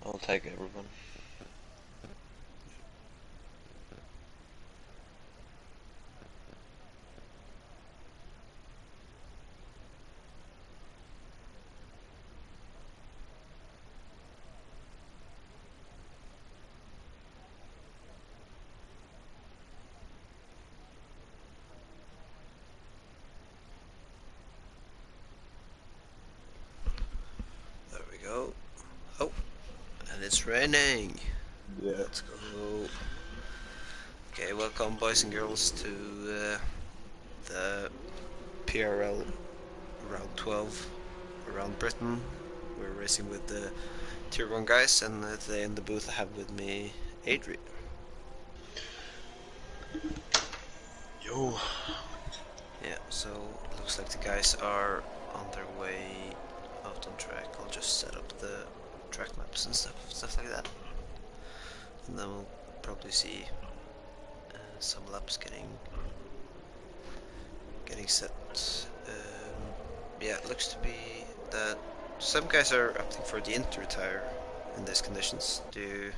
I'll take everyone. There we go. Oh, and it's raining. Yeah. Let's go. Okay, welcome boys and girls to the PRL round 12 around Britain. We're racing with the Tier 1 guys, and today in the booth I have with me Adri. Yo. Yeah, so looks like the guys are on their way out on track. I'll just set up the track maps and stuff like that. And then we'll probably see some laps getting set. Yeah, it looks to be that some guys are opting for the Inter tire in these conditions. Do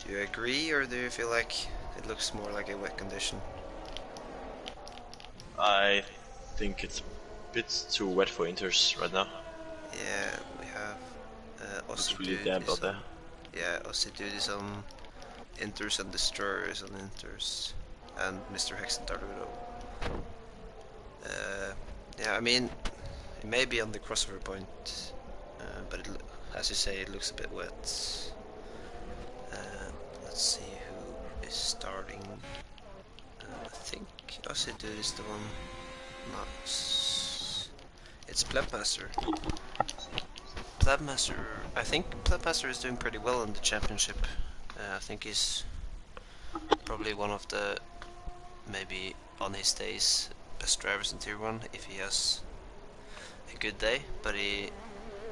you agree, or do you feel like it looks more like a wet condition? I think it's a bit too wet for Inters right now. Yeah, we have Looks really damp out there. Yeah, Aussie duties on Inters and Destroyers on Inters, and Mr. Hex and Darludo. Yeah, I mean, it may be on the crossover point, but as you say, it looks a bit wet. Let's see who is starting. I think Aussie dude is the one. It's Plebmaster. I think Plebmaster is doing pretty well in the championship. I think he's probably one of the, maybe on his days, best drivers in Tier 1 if he has a good day, but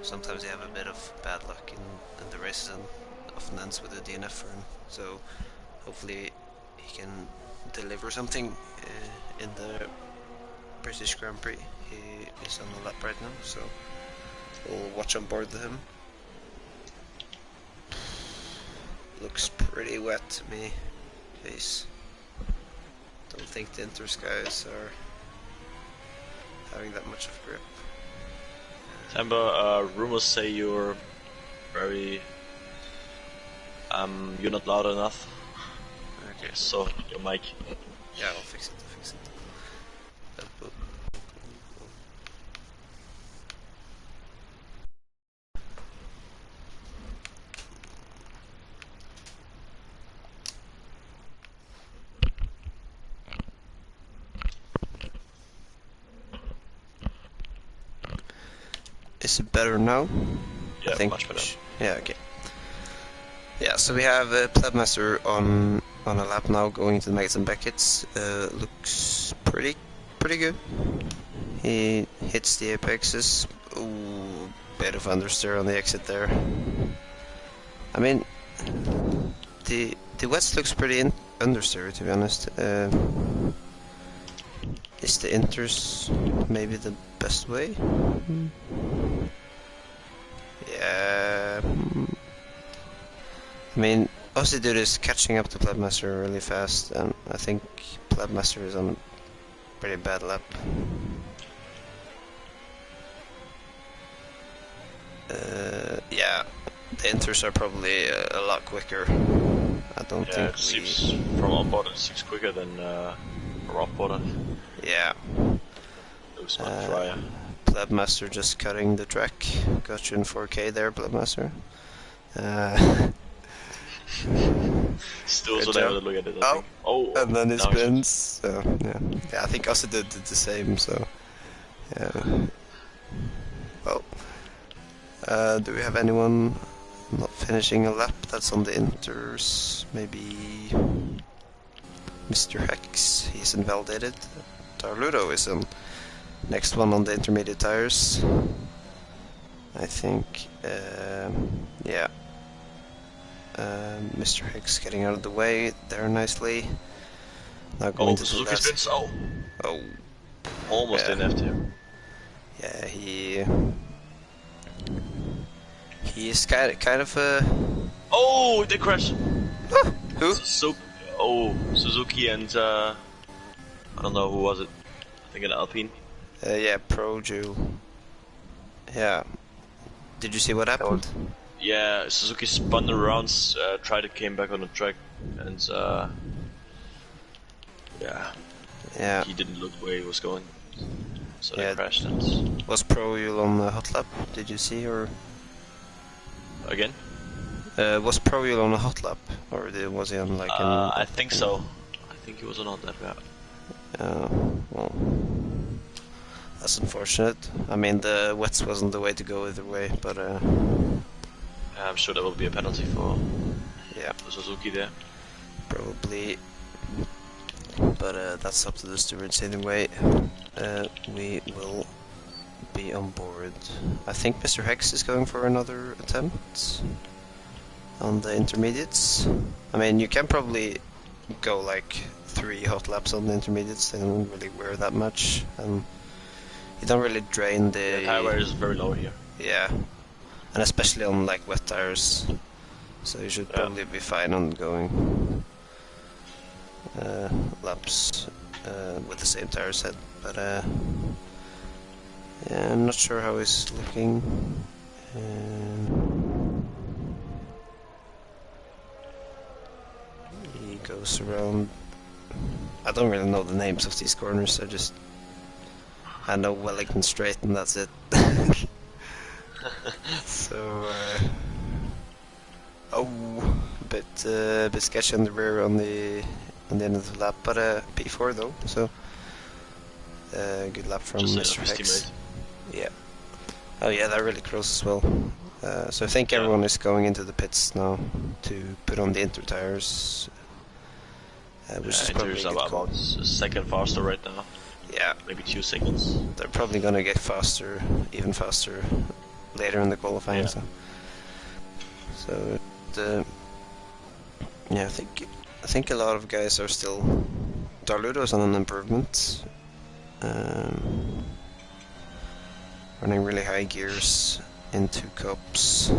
sometimes he have a bit of bad luck in the races and often ends with a DNF for him. So hopefully he can deliver something in the British Grand Prix. He is on the lap right now, so we'll watch on board with him. Looks pretty wet to me. Don't think the Inters guys are having that much of grip. Timber, rumors say you're not loud enough. Okay. So, your mic. Yeah, I'll fix it. Is it better now? Yeah, I think much better. Yeah, okay. Yeah, so we have Plebmaster on a lap now, going to the Megas and Beckett's. Looks pretty good. He hits the apexes. Ooh, bit of understeer on the exit there. I mean, the wets looks pretty understeer, to be honest. Is the Inters maybe the best way? Yeah. I mean, Aussie Dude is catching up to Plebmaster really fast, and I think Plebmaster is on a pretty bad lap. Yeah, the Inters are probably a lot quicker. I don't think it seems from onboard it's 6 quicker than from off-board. Yeah. Looks much drier. Plebmaster just cutting the track. Got you in 4K there, Plebmaster. Still so never look at it. And then he spins. So yeah, I think Aussie did the same. So yeah. Well, do we have anyone not finishing a lap that's on the Inters? Maybe Mr. Hex. He's invalidated. Darludo is on next one on the intermediate tires. I think. Yeah. Mr. Hicks getting out of the way there nicely. Now going to Suzuki spins. Oh. Almost DNF'd him. Yeah, he He is kind of a... Oh, they crashed. Who? Suzuki and I don't know who was it. I think an Alpine. Yeah, Proju. Yeah. Did you see what happened? Yeah, Suzuki spun around, tried to came back on the track, and Yeah. he didn't look where he was going, so Yeah. they crashed. And Was Proju on the hot lap? Did you see, or again, was Proju on a hot lap, or was he on like I think so. I think he was on that. Yeah. Well, that's unfortunate. I mean, the wets wasn't the way to go either way, but I'm sure there will be a penalty for Suzuki there. Probably. But that's up to the stewards anyway. We will be on board. I think Mr. Hex is going for another attempt on the intermediates. I mean, you can probably go like 3 hot laps on the intermediates. They don't really wear that much, and you don't really drain the tire wear is very low here. Yeah, and especially on like wet tires, so you should probably be fine on going laps with the same tire set. But yeah, I'm not sure how he's looking. He goes around. I don't really know the names of these corners. I know Wellington Straight, and that's it. So, a bit sketchy on the rear on the end of the lap, but P4 though. So, good lap from Mr. Hex. Yeah. Oh yeah, they're really close as well. So I think everyone is going into the pits now to put on the Inter tires, which is probably a good call. About a second faster right now. Yeah, maybe 2 seconds. They're probably gonna get faster, even faster, later in the qualifying. Yeah. So yeah, I think a lot of guys are still. Darludo's on an improvement, running really high gears into cups.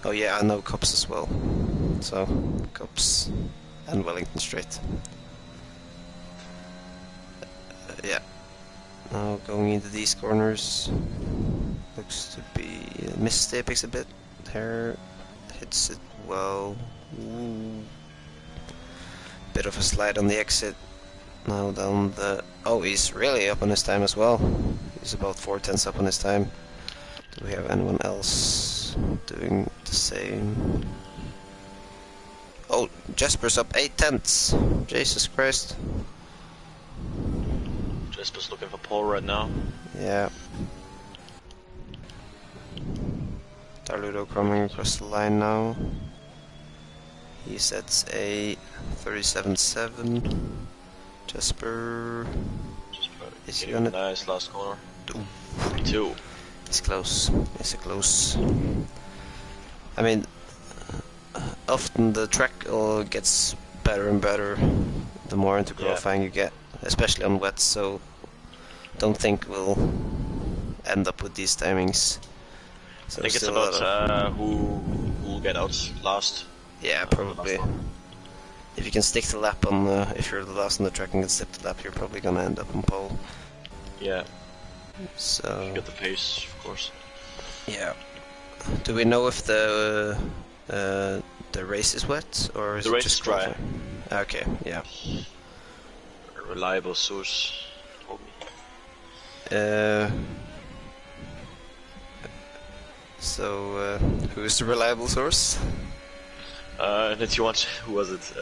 Oh yeah, I know cups as well. So cups and Wellington Straight. Yeah. Now going into these corners, looks to be missed the apex a bit. There, hits it well. Ooh. Bit of a slide on the exit. Now down the. Oh, he's really up on his time as well. He's about 4/10 up on his time. Do we have anyone else doing the same? Oh, Jesper's up 8/10. Jesus Christ. Jesper's looking for pole right now. Yeah. Darludo coming across the line now. He sets a 37.7. Jesper is he on it? Nice last corner. 2. It's close. It's a close. I mean, often the track gets better and better the more into qualifying you get, especially on wet. So don't think we'll end up with these timings. So I think it's about who will get out last. Yeah, probably. If you can stick the lap on, if you're the last on the track and can stick the lap, you're probably gonna end up on pole. Yeah. So. You get the pace, of course. Yeah. Do we know if the race is wet or is the it race just is dry? Okay. Yeah. A reliable source told me. So who's the reliable source? That you want? Who was it?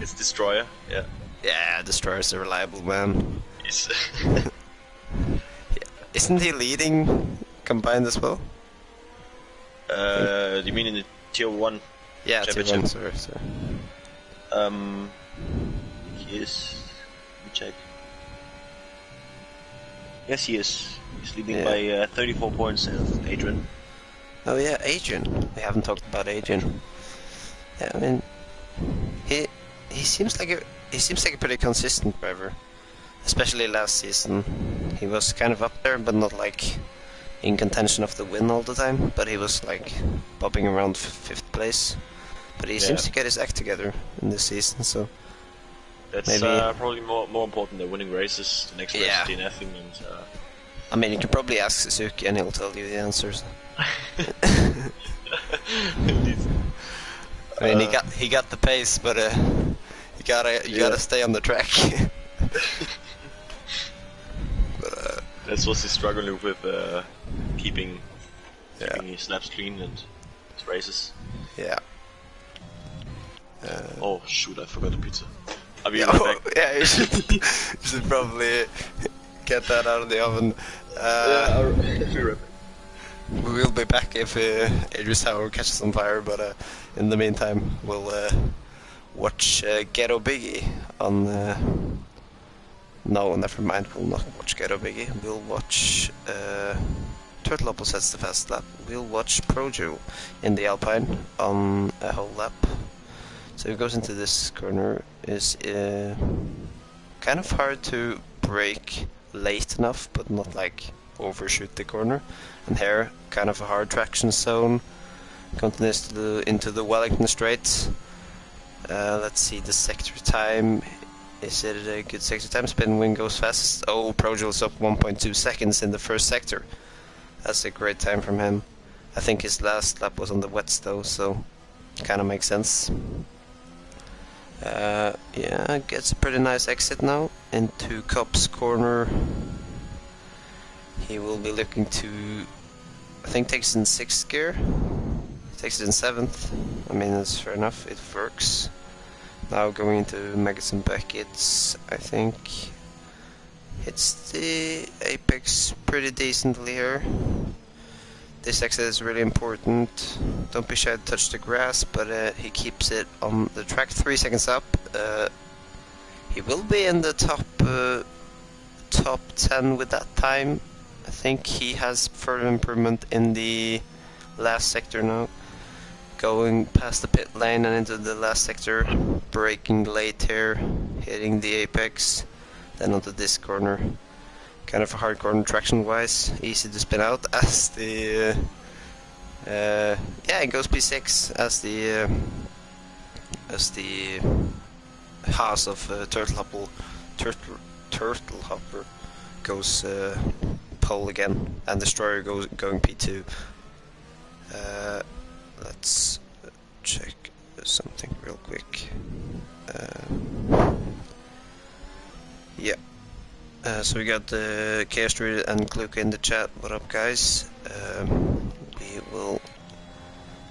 It's Destroyer. Yeah. Yeah, Destroyer's the reliable man. He's Isn't he leading combined as well? you mean in the Tier 1? Yeah, Tier 1, sorry. He is. Let me check. Yes, he is. He's leading by 34 points of Adrian. Oh yeah, Adrian. We haven't talked about Adrian. Yeah, I mean, he seems like a pretty consistent driver. Especially last season, he was kind of up there, but not like in contention of the win all the time, but he was like bobbing around 5th place. But he seems to get his act together in this season, so that's maybe probably more important than winning races. The next race is DNFing, and I mean, you can probably ask Suzuki and he'll tell you the answers. I mean, he got the pace, but you gotta stay on the track. But that's what he's struggling with, keeping his laps clean and his races. Yeah. Oh shoot! I forgot the pizza. I'll be right back. Yeah, you should probably get that out of the oven. I'll be right back. We will be back if Adrian's tower catches on fire, but in the meantime, we'll watch Ghetto Biggie on. No, never mind. We'll not watch Ghetto Biggie. We'll watch Turtle Hopper sets the fast lap. We'll watch Projo in the Alpine on a whole lap. So he goes into this corner. Is kind of hard to brake late enough, but not like overshoot the corner. And here, kind of a hard traction zone. Continues into the Wellington Straight. Let's see the sector time. Is it a good sector time? Spin wing goes fast. Oh, Projo's up 1.2 seconds in the first sector. That's a great time from him. I think his last lap was on the wets though, so kind of makes sense. Yeah, gets a pretty nice exit now into Cobb's corner. He will be looking to, I think, takes it in 6th gear. Takes it in 7th. I mean, that's fair enough. It works. Now going into Magazine Beckett's, I think hits the apex pretty decently here. This exit is really important. Don't be shy to touch the grass, but he keeps it on the track 3 seconds up. He will be in the top 10 with that time. I think he has further improvement in the last sector now. Going past the pit lane and into the last sector, braking late here, hitting the apex, then onto this corner. Kind of a hard corner traction wise, easy to spin out as the yeah, it goes P6 as the Haas of Turtle Hopper goes pole again, and Destroyer going P2. Let's check something real quick. Yeah. So we got the Chaos Druid and Kluka in the chat. What up, guys? We will.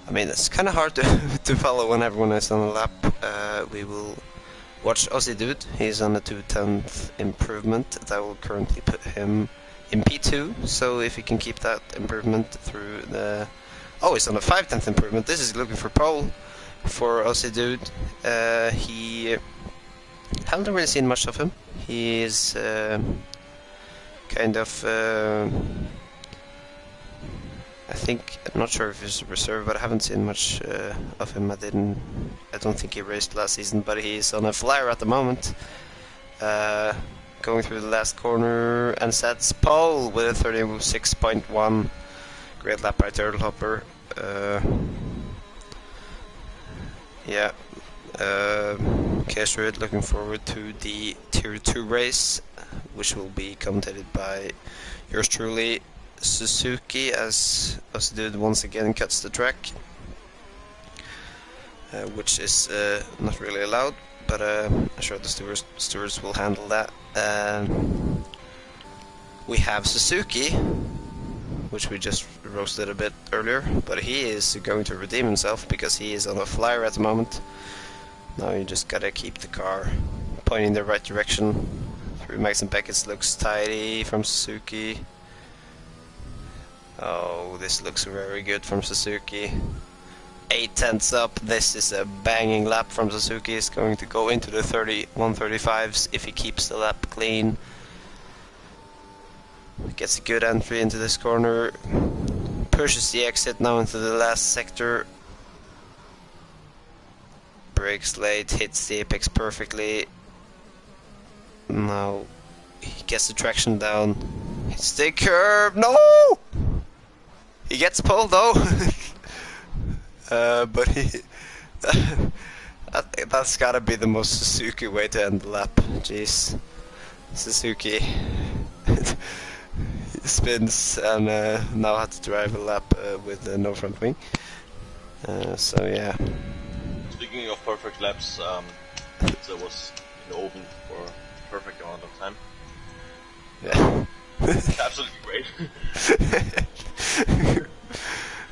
I mean, it's kind of hard to to follow when everyone is on a lap. We will watch Aussie Dude. He's on a 2/10th improvement. That will currently put him in P2. So if he can keep that improvement through the. Oh, he's on a 5/10th improvement. This is looking for pole for Aussie Dude. He haven't really seen much of him. He is kind of. I think I'm not sure if he's a reserve, but I haven't seen much of him. I don't think he raced last season, but he's on a flyer at the moment. Going through the last corner and sets pole with a 36.1. Great lap by Turtle Hopper. Yeah. Chaos Druid looking forward to the Tier 2 race, which will be commentated by yours truly, Suzuki, as Dude once again cuts the track. Which is not really allowed, but I'm sure the stewards will handle that. We have Suzuki, which we just roasted a bit earlier, but he is going to redeem himself because he is on a flyer at the moment. Now you just gotta keep the car pointing the right direction. Through Max and Beckett's looks tidy from Suzuki. Oh, this looks very good from Suzuki. 8/10ths up. This is a banging lap from Suzuki. He's going to go into the 135s if he keeps the lap clean. Gets a good entry into this corner. Pushes the exit now into the last sector. Brakes late, hits the apex perfectly. Now he gets the traction down. Hits the curb. No! He gets pole though. But he that's gotta be the most Suzuki way to end the lap. Jeez, Suzuki. He spins and now had to drive a lap with no front wing. So yeah. Speaking of perfect laps, Pizza was in the oven for a perfect amount of time. Yeah. Absolutely great.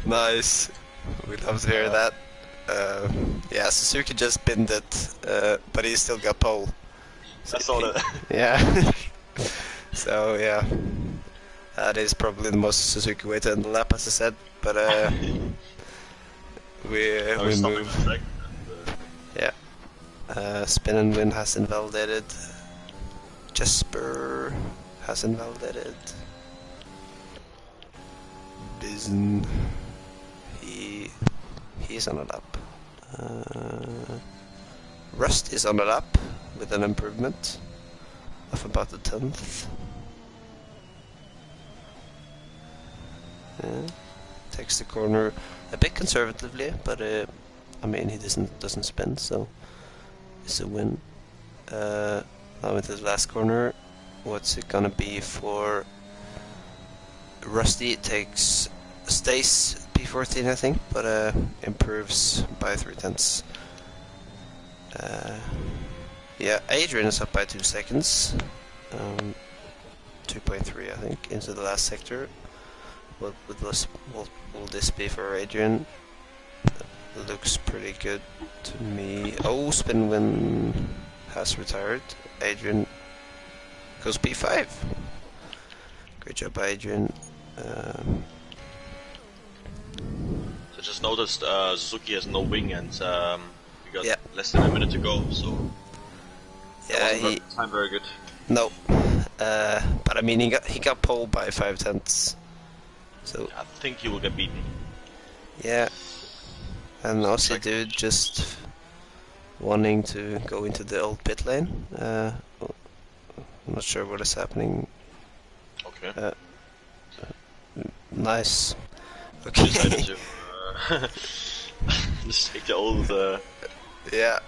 Nice. We love to hear that. Yeah, Suzuki just binned it, but he still got pole. I saw that. Yeah. So yeah, that is probably the most Suzuki way to end the lap, as I said. But we move. Track and, Yeah. Spin and win has invalidated. Jesper has invalidated. Bizen. He's on a lap. Rust is on a lap with an improvement of about a tenth. Yeah. Takes the corner a bit conservatively, but I mean he doesn't spin, so it's a win. Now into the last corner. What's it gonna be for Rusty? It stays P14 I think, but improves by 3/10. Yeah, Adrian is up by 2 seconds. 2.3 I think into the last sector. What will this be for Adrian? Looks pretty good to me. Oh, spin win has retired. Adrian goes P5. Great job, Adrian. I just noticed Suzuki has no wing and we got Yeah. less than a minute to go, so Yeah, he time very good. no, but I mean he got pole by 5/10. So I think he will get beaten. yeah, and Aussie dude just wanting to go into the old pit lane. I'm not sure what is happening. Okay. Nice. Decided Okay. to just take the old. Yeah.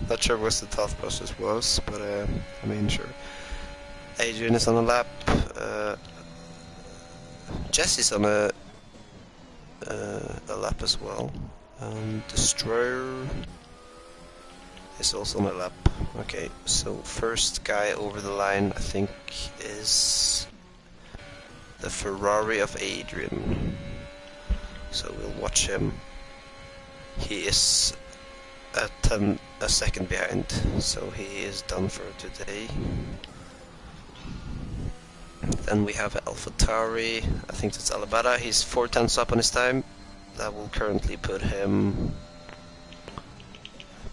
Not sure what the thought process was, but I mean, sure. Adrian is on a lap. Jesse's on a lap as well. Destroyer is also on a lap. Okay, so first guy over the line, I think, is the Ferrari of Adrian. So we'll watch him. He is a second behind, so he is done for today. Then we have AlphaTauri, I think that's Alabada. He's 4/10 up on his time. That will currently put him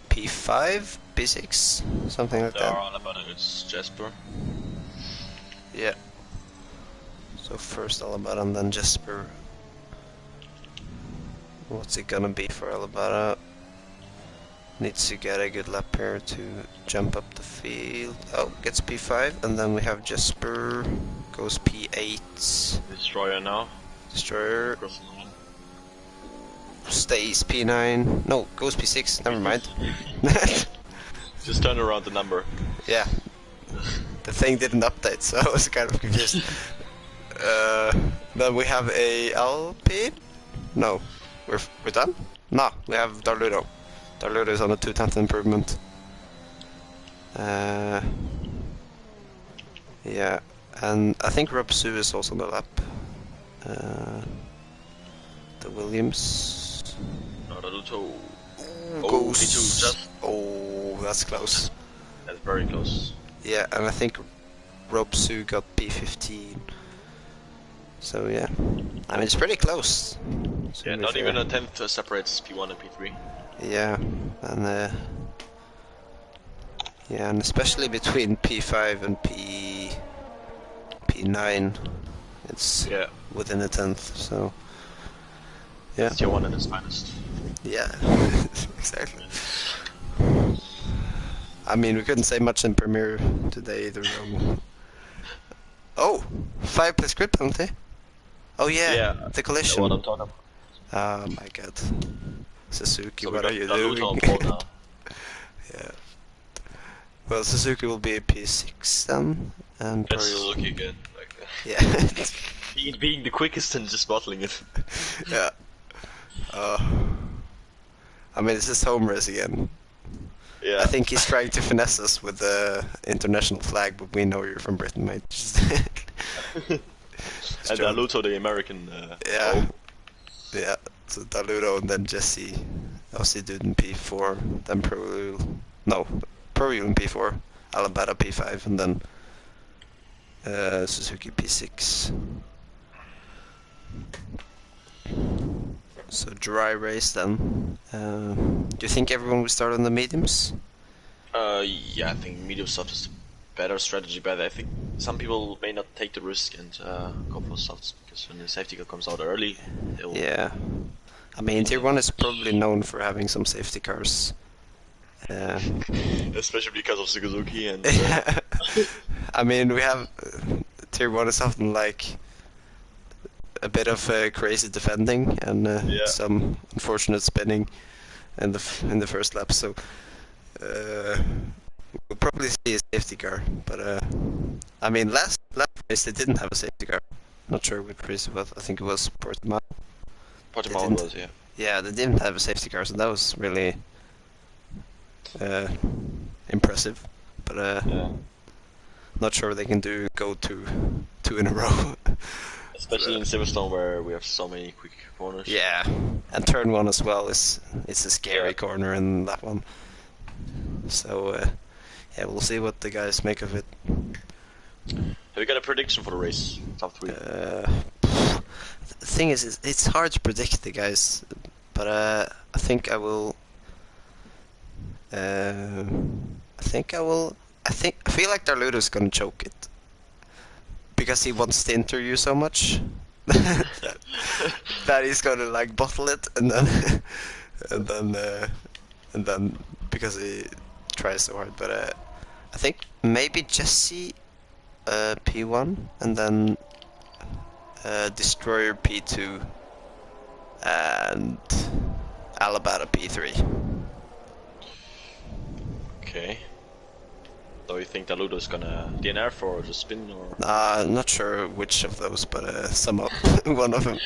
P5, P6, something like There are that. all about it. It's Jasper. Yeah. So first Alabada and then Jesper. What's it gonna be for Alabada? Needs to get a good lap pair to jump up the field. Oh, gets P5, and then we have Jesper, goes P8. Destroyer now. Destroyer Cross the line. stays P9. No, goes P6. Never mind. Just turn around the number. Yeah, the thing didn't update, so I was kind of confused. Then we have a LP. No, we're done. No, we have Darludo. Darludo is on a 2/10 improvement. Yeah, and I think Rob Sue is also on the lap. The Williams Naruto. goes. P2 just. Oh, that's close. That's very close. Yeah, and I think Rob Sue got P15. So yeah, I mean it's pretty close. So Yeah, not even a tenth separates P1 and P3. Yeah, and yeah, and especially between P5 and P9, it's within a tenth. So yeah, It's tier 1 at its finest. yeah, exactly. I mean, we couldn't say much in Premiere today either. Oh, 5 plus grid penalty. Oh yeah, Yeah, the what I'm collision. talking about. Oh my god. Suzuki, So we what are got you Daluto doing? on pole now. Yeah. Well, Suzuki will be a P6 then, and That's probably will... Suzuki again. Like, Yeah. being the quickest and just bottling it. Yeah. Uh, I mean, it's his home race again. I Yeah. think he's trying to finesse us with the international flag, but we know you're from Britain, mate. Just And show- Daluto, the American yeah, home. yeah. So Daludo and then Jesse, Aussie dude in P4, then Pro in P4, Alabama P5, and then Suzuki P6. So dry race then. Do you think everyone will start on the mediums? Yeah, I think medium soft is the better strategy, but I think some people may not take the risk and go for softs because when the safety car comes out early, they'll Yeah. I mean, Tier 1 is probably known for having some safety cars. especially because of Suzuki and I mean, we have Tier 1 is often like a bit of crazy defending and yeah. some unfortunate spinning in the first lap. So we'll probably see a safety car. But I mean, last race they didn't have a safety car. Not sure which race it was. I think it was Portimao. Portimao didn't. was, yeah. Yeah, they didn't have a safety car, so that was really impressive. But Yeah. not sure they can go two in a row. Especially in Silverstone where we have so many quick corners. Yeah, and turn one as well is it's a scary Yeah. corner in that one. So yeah, we'll see what the guys make of it. Have you got a prediction for the race? Top 3. The thing is, it's hard to predict the guys, but I think I will. I think I will. I feel like Darludo's gonna choke it because he wants to interview so much that he's gonna like bottle it and then and then and then because he tries so hard. But I think maybe Jesse P1 and then Destroyer P2 and Alabama P3. Okay. So you think Daludo's gonna DNR for the spin or? Not sure which of those, but some of one of them,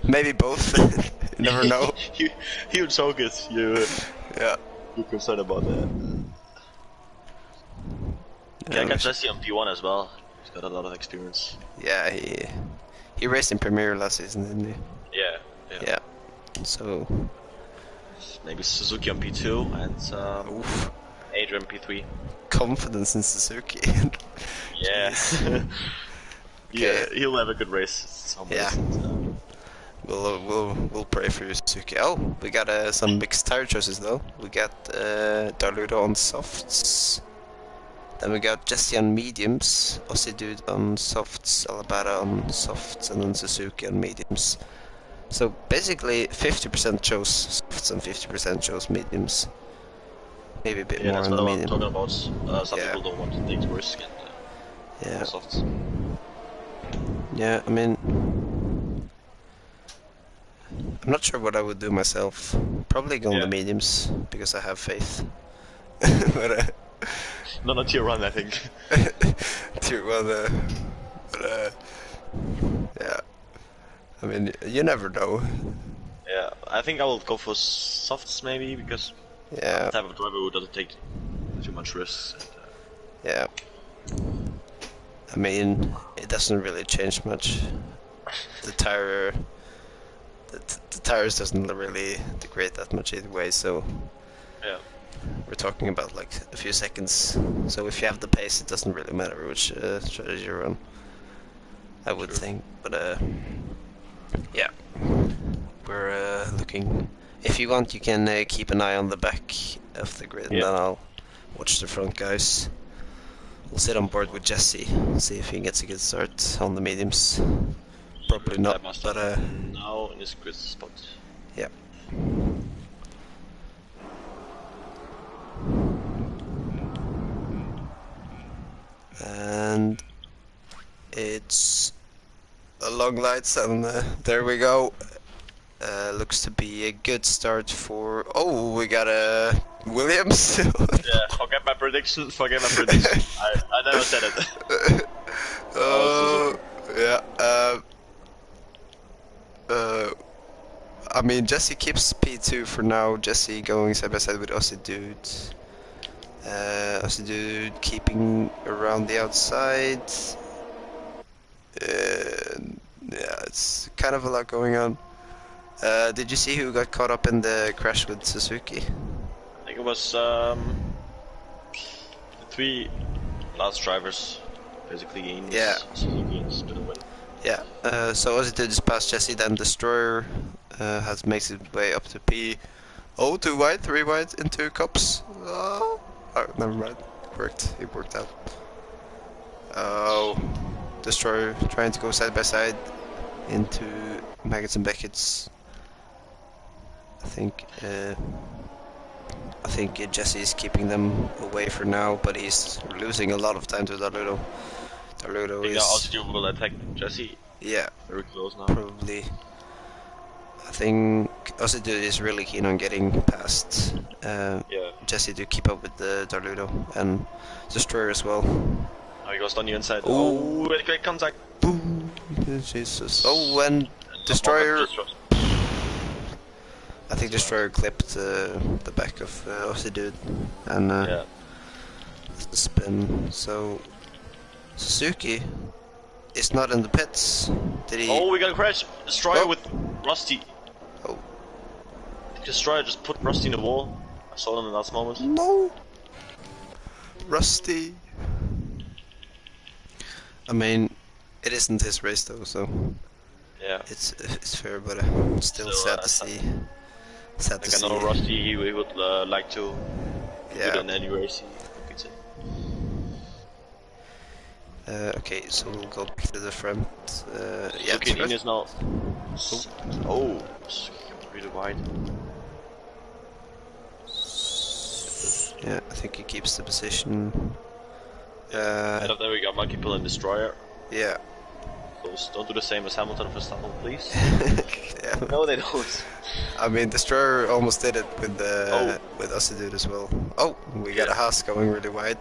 maybe both. You never know. He'll choke it. Yeah. You're concerned about that. Yeah, I got Jesse on P1 as well. He's got a lot of experience. Yeah, he raced in Premier last season, didn't he? Yeah. Yeah. So. Maybe Suzuki on P2 and Oof. Adrian P3. Confidence in Suzuki. Yeah. Yeah, he'll have a good race. Yeah. We'll pray for you, Suzuki. Oh, we got some mixed tire choices though. We got Darludo on softs. Then we got Jesse on mediums, Aussie dude on softs, Alabama on softs, and then Suzuki on mediums. So basically 50% chose softs and 50% chose mediums. Maybe a bit more that's on what the I'm medium. talking about. Some Yeah. people don't want to take the risk and Yeah. softs. Yeah, I mean, I'm not sure what I would do myself. Probably go on the mediums because I have faith. But Not a tier 1, I think. Tier 1, yeah. I mean, you never know. Yeah, I think I will go for softs maybe because I'm the type of driver who doesn't take too much risks. And, yeah. I mean, it doesn't really change much. The tire, the tires doesn't really degrade that much either way. So yeah, we're talking about like a few seconds. So if you have the pace, it doesn't really matter which strategy you run. I would think, but yeah, we're looking. If you want, you can keep an eye on the back of the grid, and then I'll watch the front guys. We'll sit on board with Jesse, see if he gets a good start on the mediums. Probably not, but now in this grid spot. Yeah. And it's long lights, and there we go. Looks to be a good start for. Oh, we got a Williams. Yeah, forget my prediction. Forget my prediction. I never said it. I was Oh, Suzuki. yeah. Uh, I mean, Jesse keeps P2 for now. Jesse going side by side with Aussie Dude. Aussie Dude keeping around the outside. Yeah, it's kind of a lot going on. Did you see who got caught up in the crash with Suzuki? I think it was the three last drivers, basically Ines, Yeah. Suzuki, and Spinowin. Yeah. So Aussie Dude just passed Jesse, then Destroyer has makes its way up to P. Oh, 2 wide, 3 wide into cups. Oh, never mind. Worked. It worked out. Oh, Destroyer trying to go side by side into Maggots and Beckett's. I think Jesse is keeping them away for now, but he's losing a lot of time to Darludo. Darludo I think is Aussie will attack Jesse. yeah, Very close now. probably. I think Osidu is really keen on getting past Yeah. Jesse to keep up with the Darludo and Destroyer as well. Now he goes down the inside. Ooh. Oh, very great contact. Boom! Jesus. Oh, and And Destroyer. just drops. I think Destroyer clipped the back of Osidu and Yeah. the spin. So Suzuki is not in the pits. Did he? Oh, we got a crash. Destroyer Oh. with Rusty. Oh. Destroyer just put Rusty in the wall. I saw him in the last moment. No. Rusty. I mean, it isn't his race though, so Yeah. it's fair, but still Still, sad to see. Sad to Like I see. know Rusty, he would like to Yeah. do in any race, you could say. Okay, so we'll go back to the front. Yeah, Suzuki it's is now. Oh, really wide. yeah, I think he keeps the position. And there we go, Monkey Pill and Destroyer. Yeah. Close. Don't do the same as Hamilton and Verstappen, please. Yeah. No, they don't. I mean, Destroyer almost did it with Oh. with Osidude as well. Oh, we got a Yeah. Haas going really wide.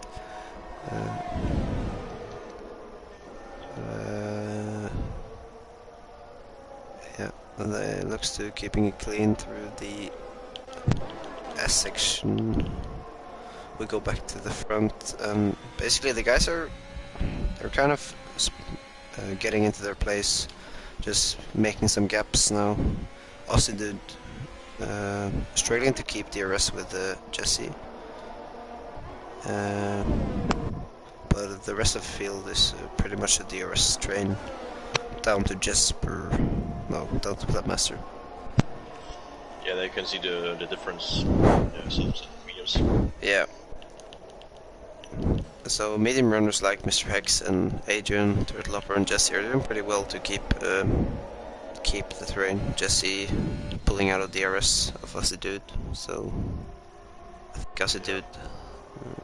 Yeah, and it looks to keeping it clean through the S section. We go back to the front. Basically, the guys are kind of getting into their place, just making some gaps now. Osidude struggling to keep DRS with Jesse. But the rest of the field is pretty much a DRS train. Down to Jesper. No, down to Bloodmaster. Yeah, they can see the difference. Yeah, so meters. Yeah. So medium runners like Mr. Hex and Adrian, Turtlehopper and Jesse are doing pretty well to keep the terrain. Jesse pulling out of DRS of Osidude, so I think Osidude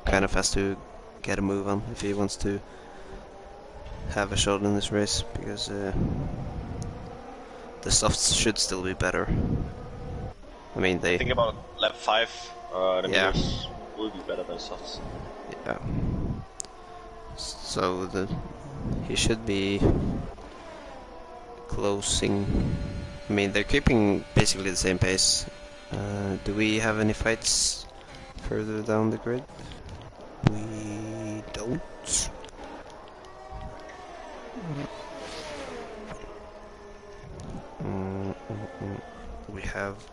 kind of has to get a move on if he wants to have a shot in this race, because the softs should still be better. I mean, they. I think about lap 5, the Yeah. meters will be better than softs. Yeah. So he should be closing. I mean, they're keeping basically the same pace. Do we have any fights further down the grid? We don't.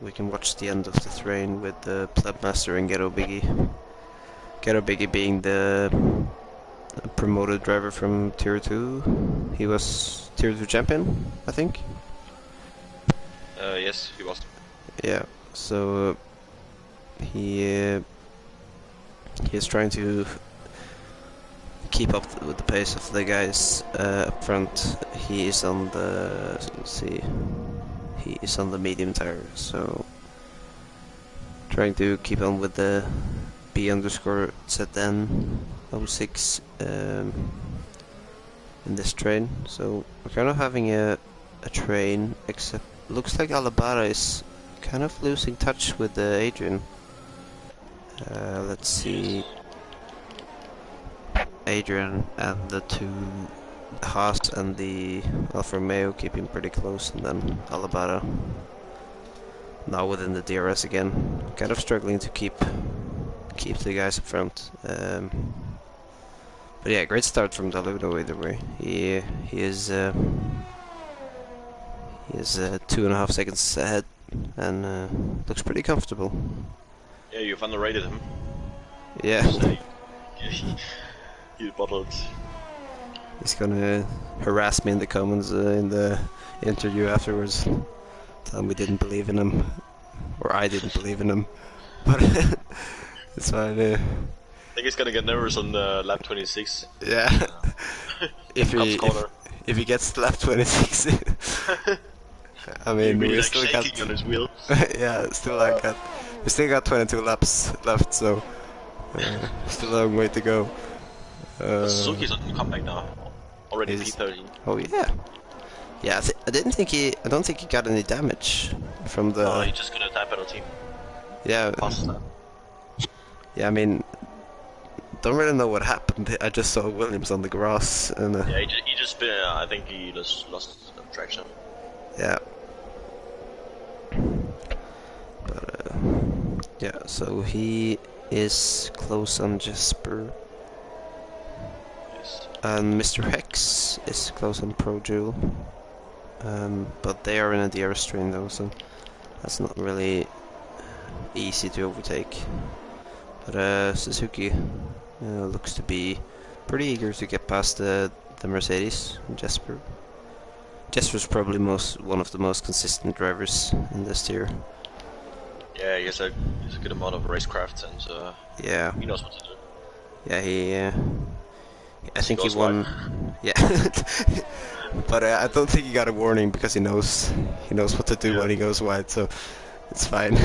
We can watch the end of the train with the Plebmaster and Ghetto Biggie. Ghetto Biggie being the promoted driver from Tier 2. He was Tier 2 champion, I think. Yes, he was. Yeah, so he is trying to keep up with the pace of the guys up front. He is on the, let's see, he is on the medium tire, so trying to keep on with the B_ZN 06 in this train. So we're kind of having a train, except looks like Alabara is kind of losing touch with Adrian. Let's see. Adrian and the two Haas and the Alfa Romeo keeping pretty close, and then Alabara now within the DRS again, kind of struggling to keep the guys up front. But yeah, great start from Daludo either way. He is 2.5 seconds ahead and looks pretty comfortable. Yeah, you've underrated him. Yeah. He bottled. He's gonna harass me in the comments in the interview afterwards. Tell him we didn't believe in him, or I didn't believe in him. But it's fine. I think he's gonna get nervous on lap 26. Yeah. if he gets to lap 26, I mean we we like still shaking got on his wheel. yeah, still like that. We still got 22 laps left, so still a long way to go. Suzuki's on comeback now. Already P13. Oh yeah. Yeah, I don't think he got any damage from the. Oh, he just got a time penalty. Yeah. Past that. Yeah, I mean, don't really know what happened. I just saw Williams on the grass and. Yeah, he just I think he just lost traction. Yeah. But yeah, so he is close on Jesper. Yes. And Mr. Hex is close on Pro Jewel. But they are in a DRS train though, so that's not really easy to overtake. But Suzuki looks to be pretty eager to get past the Mercedes. Jesper's probably one of the most consistent drivers in this tier. Yeah, he has a good amount of racecraft and yeah, he knows what to do. Yeah, I think he goes won. wide. Yeah, but I don't think he got a warning because he knows what to do when he goes wide, so it's fine.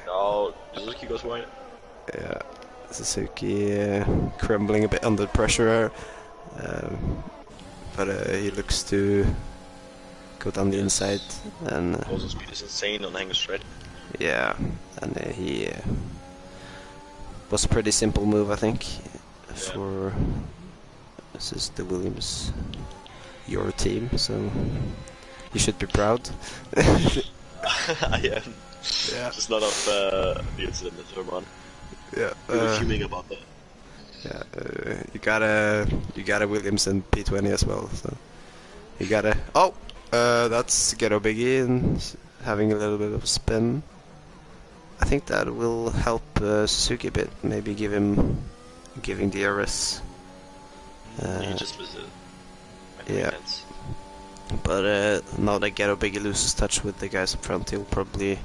No, Suzuki goes wide. Yeah, Suzuki crumbling a bit under pressure, but he looks to go down the inside, and Also speed is insane on Hangar Straight. yeah, and he was a pretty simple move, I think, for this is the Williams, your team, so you should be proud. I am. Yeah. Just not of the incident in turn 1. Yeah. We were fuming about that. Yeah. You got a Williams and P20 as well, so you gotta. Oh, that's Ghetto Biggie and having a little bit of a spin. I think that will help Suzuki a bit. Maybe giving DRS. You just missed it. Yeah. But now that Ghetto Biggie loses touch with the guys up front, he'll probably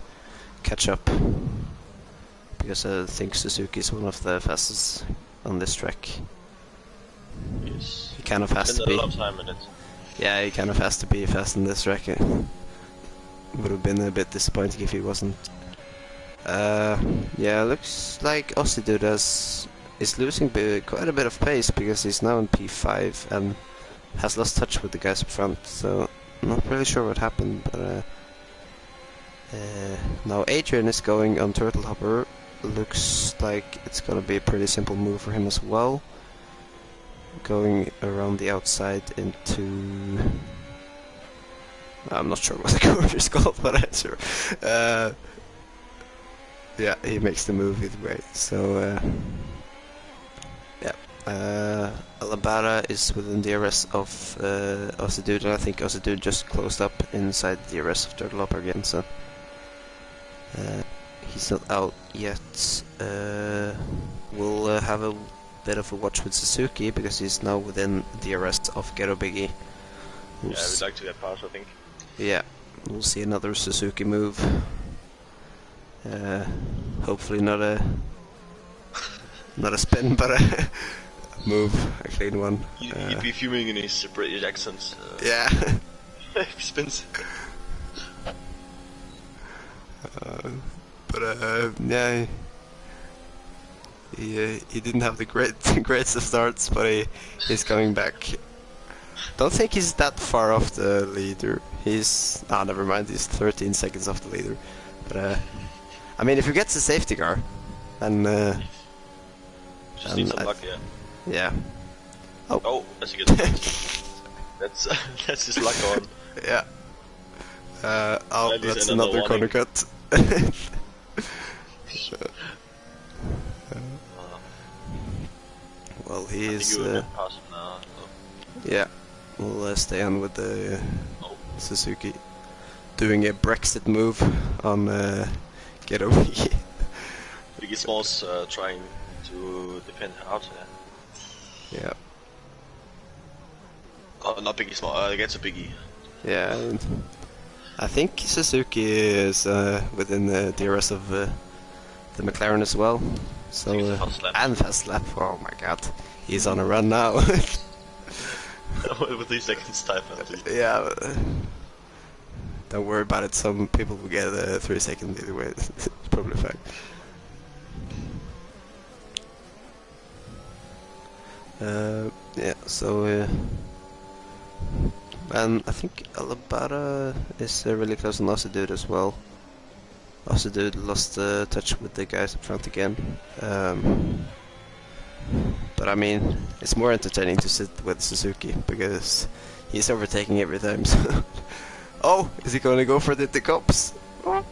catch up. Because I think Suzuki is one of the fastest on this track. Yes. He kind of has to be. A lot of time in it. Yeah, he kind of has to be fast on this track. It would have been a bit disappointing if he wasn't. Yeah, looks like Aussie Dude is losing quite a bit of pace because he's now in P5 and has lost touch with the guys up front. So not really sure what happened, but now Adrian is going on Turtle Hopper. Looks like it's gonna be a pretty simple move for him as well. Going around the outside into. I'm not sure what the corner is called, but I'm sure. Yeah, he makes the move either way. So yeah, Alabara is within the DRS of Ozzy, and I think Ozzy just closed up inside the DRS of Turtle Hopper again. So he's not out yet. We'll have a bit of a watch with Suzuki because he's now within the DRS of Ghetto Biggie. Yeah, we'd like to get past, I think. Yeah, we'll see another Suzuki move. Hopefully not a spin, but a move, a clean one. He'd be fuming in his British accent. Yeah. If he spins. But yeah, he didn't have the greatest of starts, but he's coming back don't think he's that far off the leader. He's never mind. He's 13 seconds off the leader. But I mean, if he gets the safety car, and Just need some luck, yeah. yeah. Oh, that's a good one. That's that's his luck on. Yeah. Oh, At least that's another another corner cut. Well, I think he's you will get past him now. So. yeah. We'll stay on with the Oh. Suzuki doing a Brexit move on get over here. Biggie Smalls trying to defend out. Yeah. Oh, not Biggie Small. Against a Biggie. Yeah. And I think Suzuki is within the DRS of the McLaren as well. So Fast lap. and fast lap. Oh my God, he's on a run now. With 3 seconds time penalty. Yeah. Don't worry about it. Some people will get 3 seconds either way. It's probably fine. Yeah. So and I think Alabara is really close on Dude as well. Dude lost touch with the guys up front again. But I mean, it's more entertaining to sit with Suzuki because he's overtaking every time. So oh, is he gonna go for the cops? Oh.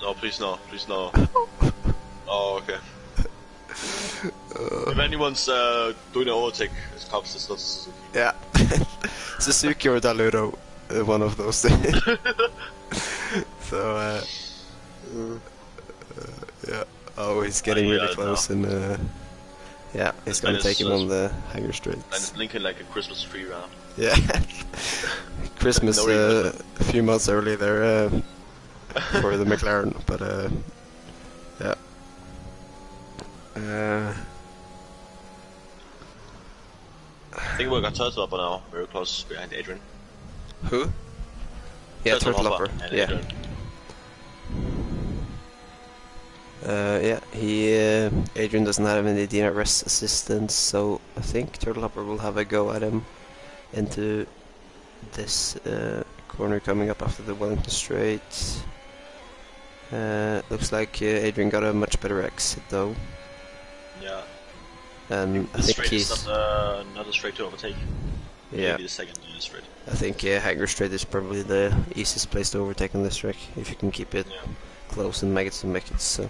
No, please no, please no. Oh, okay. If anyone's doing an overtake, it's cops, it's not Suzuki. Yeah, Suzuki or Daluro, one of those. So yeah. Oh, he's getting really close, and yeah, he's gonna take him on the hanger straight. And it's blinking like a Christmas tree round. Yeah, Christmas a few months early there for the McLaren, but yeah. I think we got Turtle Upper now, very close behind Adrian. Who? Yeah, Turtle Upper. And Yeah. Adrian. Yeah, Adrian doesn't have any DRS assistance, so I think Turtle Upper will have a go at him into this corner coming up after the Wellington Straight. Looks like Adrian got a much better exit though. Yeah. And I The think straight he's is not a straight to overtake. yeah. Maybe the second straight. I think Hanger Straight is probably the easiest place to overtake on this track if you can keep it close and make it some wickets. So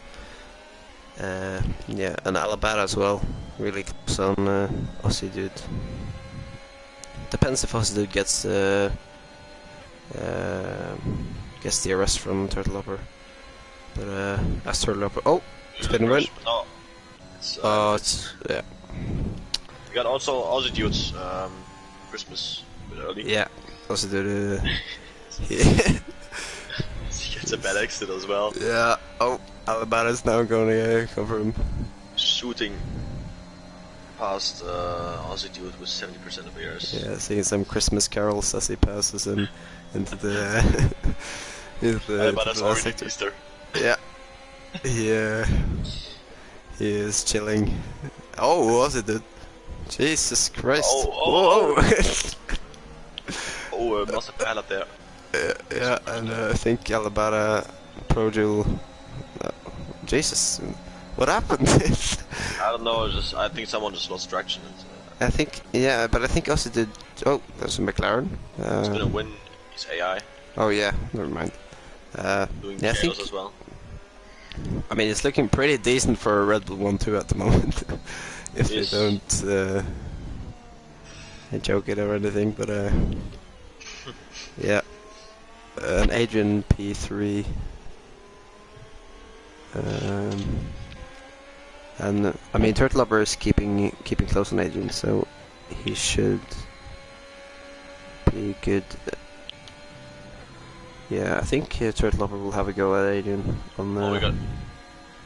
yeah, and Alabama as well, really close on Aussie Dude. Depends if Aussie Dude gets the arrest from Turtle Upper. But as Turtle Upper, oh, spin win. No. It's, It's yeah. we got also Aussie Dudes Christmas a bit early. Yeah, Aussie Dude. He gets a bad exit as well. Yeah. Oh, Alabama's now going to cover him. Shooting past Aussie Dude with 70% of errors. Yeah, singing some Christmas carols as he passes him into the Alabama's last already sector. Easter. Yeah. Yeah. He is chilling. Oh, was it? Jesus Christ! Oh, Whoa! massive pile up there. Yeah, and I think Alabama Projul. Jesus, what happened? I don't know. I think someone just lost traction. And, I think, yeah, but I think also did. Oh, there's a McLaren. it's gonna win his AI. Oh yeah, never mind. Doing Yeah, I think. as well. I mean, it's looking pretty decent for a Red Bull 1-2 at the moment. If they don't joke it or anything, but yeah. An Adrian P3. And I mean, Turtle Upper is keeping close on Adrian, so he should be good. Yeah, I think Turtle Upper will have a go at Adrian on the. Oh, we got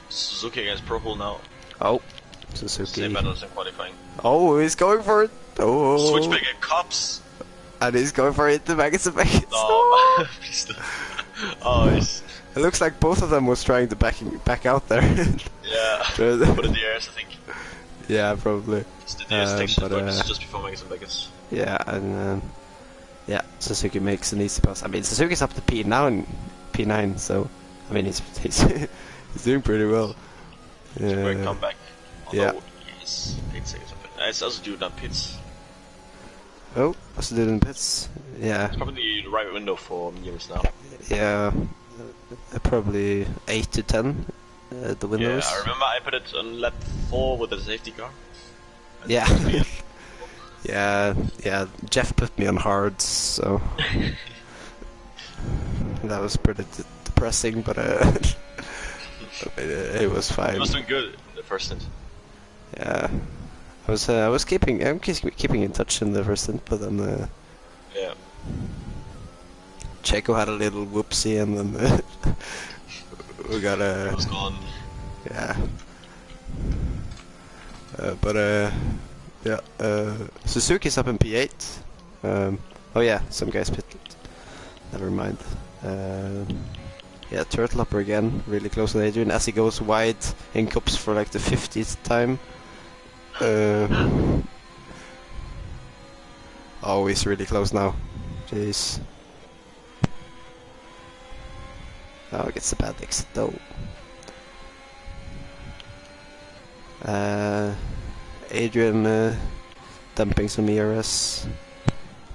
Suzuki against Purple now. Oh, Suzuki. Same battles in qualifying. Oh, he's going for it. Oh, Switchback at Cops. and he's going for it. The maggots and maggots. No, please don't. Oh, it's It looks like both of them was trying to back out there. yeah. But- Put in the airs, I think. Yeah, probably. It's the DS section, but but it's just before Magazine Vegas. yeah, and yeah, Suzuki makes an easy pass. I mean, Suzuki's up to P9, so I mean he's he's doing pretty well. It's a great comeback. Yeah. Although, yes, 8 seconds of it. It's also due down pits. Oh, what's it in pits? Yeah. It's probably the right window for years now. Yeah, probably 8 to 10. The windows. Yeah, I remember I put it on lap 4 with a safety car. Yeah. yeah. Jeff put me on hards, so that was pretty depressing, but it was fine. It was doing good in the first stint. Yeah, I was keeping in touch in the first stint, but then yeah, Checo had a little whoopsie, and then we got it was gone. Yeah. Suzuki's up in P8. Oh yeah, some guys pitted. Never mind. Yeah, Turtle Upper again, really close to Adrian as he goes wide in cups for like the 50th time. Oh, he's really close now. Jeez. Oh, gets a bad exit though. Adrian dumping some ERS.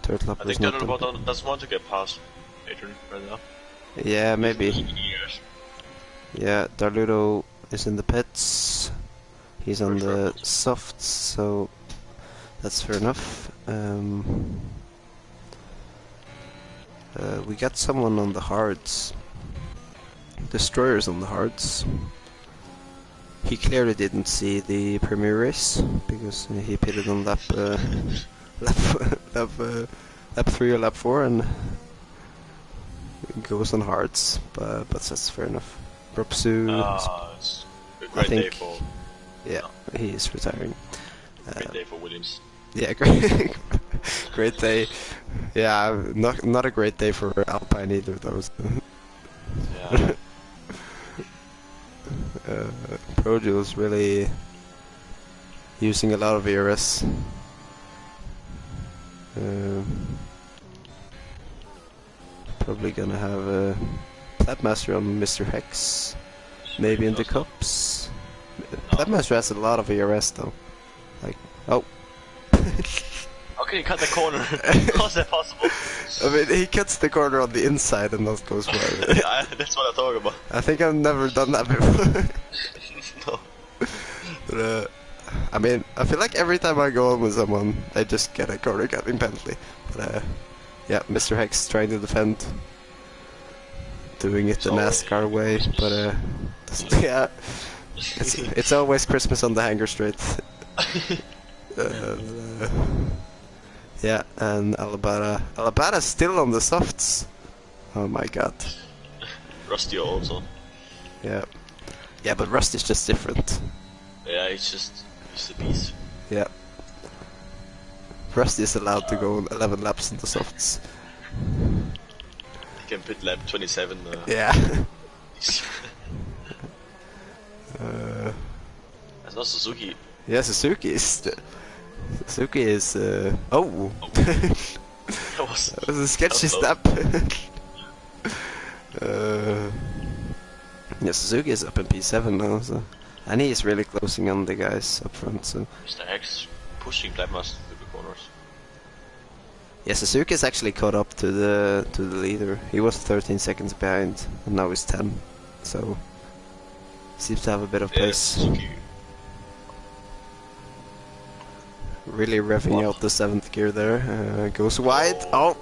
Turtle Upper. I think Turtle doesn't want to get past Adrian right now. Yeah, maybe. Years. Yeah, Darludo is in the pits. He's on the softs, so that's fair enough. We got someone on the hards. Destroyer's on the hards. He clearly didn't see the premier race because he pitted on lap 3 or lap 4 and goes on hards, but that's fair enough. Propsu, it's a great day for. Yeah, he is retiring. Great day for Williams. Yeah, great day. Yeah, not a great day for Alpine either. Those. Yeah. Projule's really using a lot of ERS. Probably gonna have a Platmaster on Mr. Hex, maybe in the cups. Platmaster has a lot of ERS though. Like, oh. How can you cut the corner? How's that possible? I mean, he cuts the corner on the inside and that goes well. Yeah, that's what I'm talking about. I think I've never done that before. No. But, I mean, I feel like every time I go on with someone, I just get a corner cutting penalty. But, yeah, Mr. Hex trying to defend. Doing it the NASCAR way, but, yeah. It's always Christmas on the hanger straight. Yeah, and Alabara's still on the softs. Oh my god. Rusty also. Yeah. Yeah, but Rusty's just different. Yeah, he's a beast. Yeah. Rusty is allowed to go 11 laps in the softs. He can pit lap 27. Yeah. That's not Suzuki. Yeah, Suzuki is... Oh! That was a sketchy step. Yeah, Suzuki is up in P7 now, so... And he is really closing on the guys up front, so... Mr. X pushing Blackmaster through the corners. Yeah, Suzuki is actually caught up to the leader. He was 13 seconds behind, and now he's 10. So... Seems to have a bit of pace. Suzuki. Really revving out the 7th gear there. Goes wide. Oh!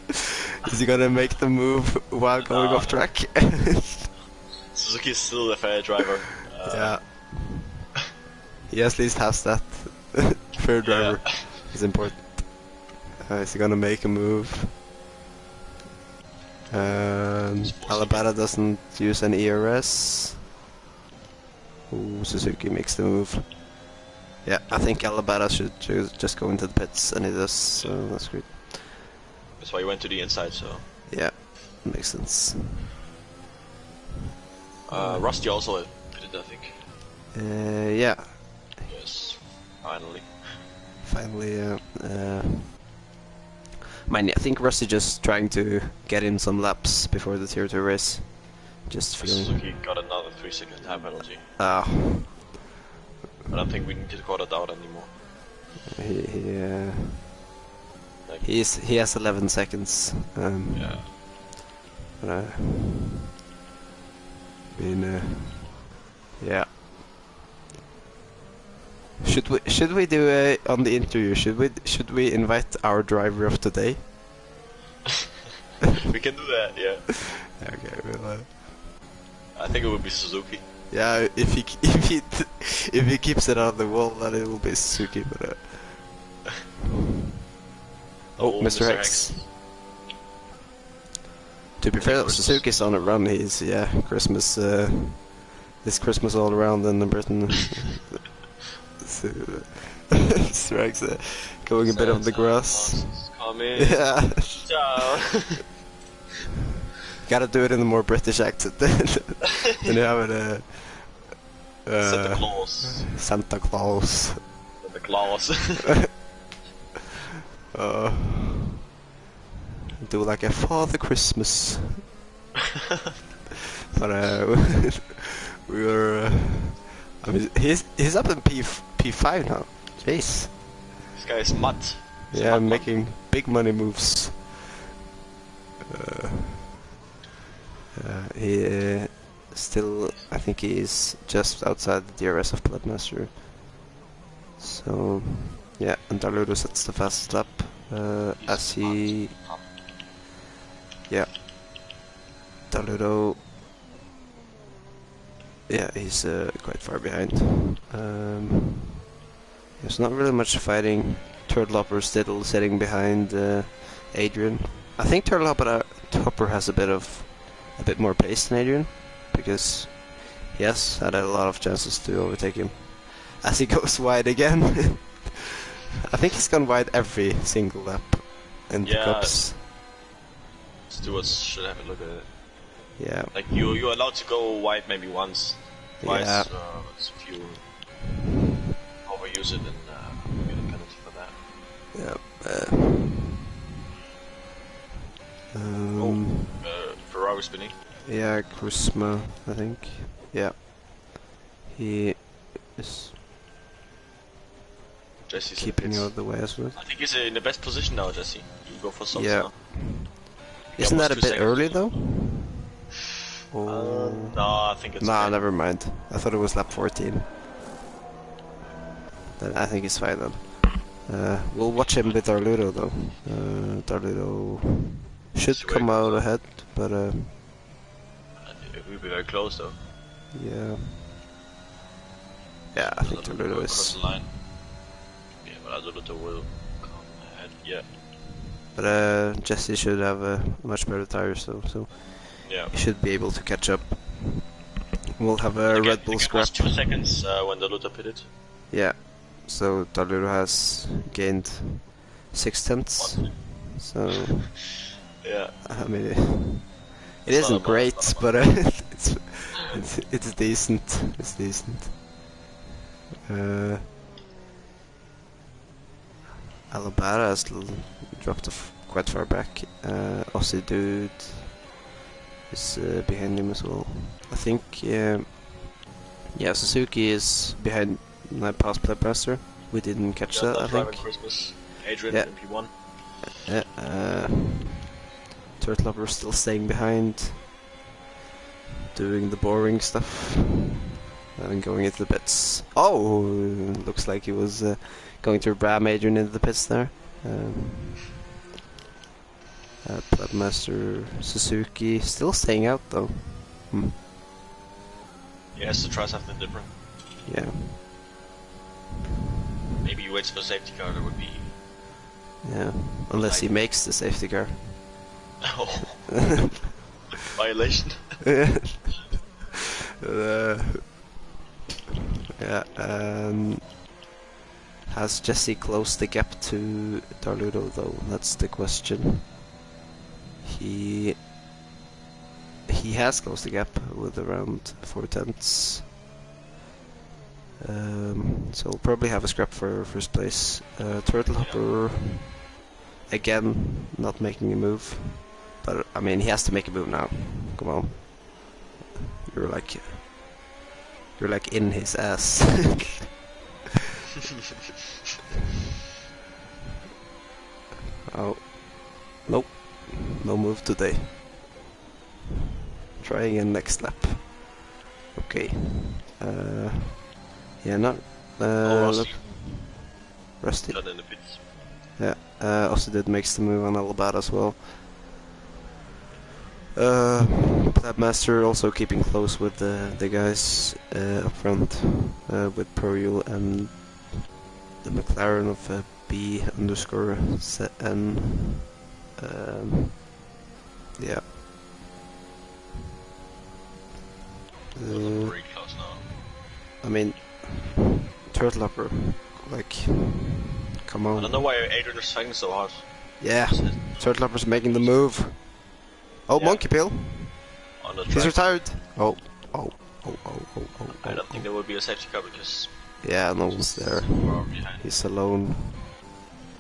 Is he gonna make the move while going off track? Suzuki is still a fair driver. Yeah. He at least has that. Fair driver is important. Is he gonna make a move? Alabama doesn't use any ERS. Ooh, Suzuki makes the move. Yeah, I think Alabama should just go into the pits, and he does, so that's great. That's why he went to the inside, so... Yeah, makes sense. Rusty also pitted, I think. Yeah. Yes. Finally. Finally, I think Rusty just trying to get in some laps before the Tier 2 race. Just feeling. Suzuki got another 3-second time penalty. Ah. I don't think we need to call it out anymore. He has 11 seconds. Yeah. But, yeah. Should we do on the interview? Should we invite our driver of today? We can do that, yeah. Okay, well. I think it would be Suzuki. Yeah, if he keeps it on the wall, then it will be Suzuki. But oh, Mr. X. To be fair, Suzuki's on a run. He's Christmas. This Christmas all around in Britain. Strikes going a bit on the grass. Come in. Yeah. Ciao. Gotta do it in a more British accent than you have it. Santa Claus. Santa Claus. Santa Claus. Do like a Father Christmas. But we were. I mean, he's up in P5 now. Jeez. This guy is mud. Yeah, making big money moves. He still, I think he's just outside the DRS of Bloodmaster. So, yeah, and Darludo sets the fastest lap. As he, yeah, Darludo, yeah, he's quite far behind. There's not really much fighting. Turtlehopper still sitting behind Adrian. I think Turtlehopper has a bit more pace than Adrian, because he has had a lot of chances to overtake him. As he goes wide again. I think he's gone wide every single lap in the cups. Stewards should have a look at it. Yeah. Like you're allowed to go wide maybe once. Twice, yeah. If you overuse it, then you get a penalty for that. Yeah. Ferrari spinning. Yeah, Kusma, I think. Yeah. He is Jesse's keeping you out of the way as well. I think he's in the best position now, Jesse. You go for something now. Isn't that a bit early though? Oh. No, I think it's Nah, never mind. I thought it was lap 14. Then I think it's fine then. We'll watch him with Darludo though. Darludo should come out ahead, but it will be very close though. Yeah. Yeah, I think Darludo is. The line. Yeah, but Darludo will come ahead. Yeah. But Jesse should have a much better tires though, so yeah, he should be able to catch up. We'll have a Red Bull scrap. 2 seconds when Darludo pitted. Yeah. So Darludo has gained 6/10. So yeah, I mean, it isn't great, but it's decent. It's decent. Alabama has dropped quite far back. Aussie Dude is behind him as well. I think, yeah, Suzuki is behind my past Bloodmaster. We didn't catch that, I think. Christmas. Adrian, yeah. MP1. Yeah, Turtlehopper still staying behind, doing the boring stuff, and going into the pits. Oh, looks like he was going to ram Adrian into the pits there. Bloodmaster Suzuki still staying out though. He has to try something different. Yeah. Maybe he waits for safety car, that would be... Yeah, unless he makes the safety car. Oh. Violation. Yeah, has Jesse closed the gap to Darludo though? That's the question. He has closed the gap with around 4/10. So we'll probably have a scrap for first place. Turtle Hopper again not making a move, but I mean he has to make a move now. Come on, you're like in his ass. Oh, nope, no move today. Try again next lap. Okay. Yeah, not. Rusty. Rusty. Shot in the pits. Yeah. Also did makes the move on Alabad as well. Master also keeping close with the guys up front with PRL and the McLaren of B underscore N. Yeah. Very close now. I mean, Turtle Upper, like, come on. I don't know why Adrian is fighting so hard. Yeah, Turtle Upper's making the move. Oh, Yeah. Monkey Pill. On the He's track. retired. Oh. I don't think there will be a safety car because Yeah, no one's there. far behind. He's alone.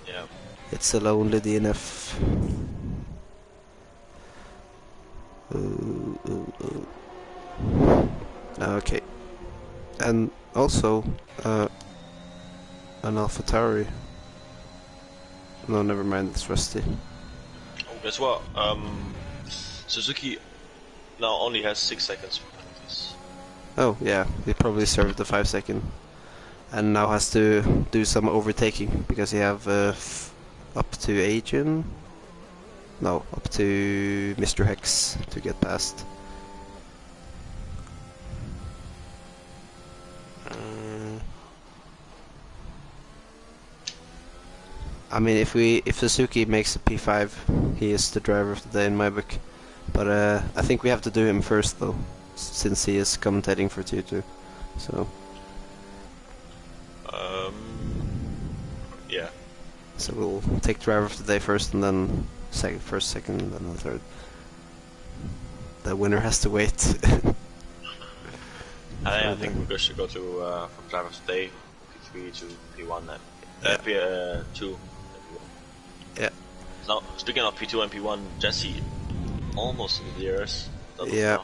Yeah. It's a lonely DNF. Okay. And also, an AlphaTauri. No, never mind, it's Rusty. Oh, guess what? Suzuki now only has 6 seconds for penalties. Oh, yeah, he probably served the 5 second. And now has to do some overtaking, because he have up to Adrian? No, up to Mr. Hex to get past. I mean, if Suzuki makes a P5, he is the driver of the day in my book. But I think we have to do him first, though, since he is commentating for Tier 2. So. Yeah. So we'll take driver of the day first, and then first, second, and then the third. The winner has to wait. I think we should go to from driver of the day, P3 to P1 then. P2. Yeah. Now, speaking of P2 and P1, Jesse almost in the years. Yeah.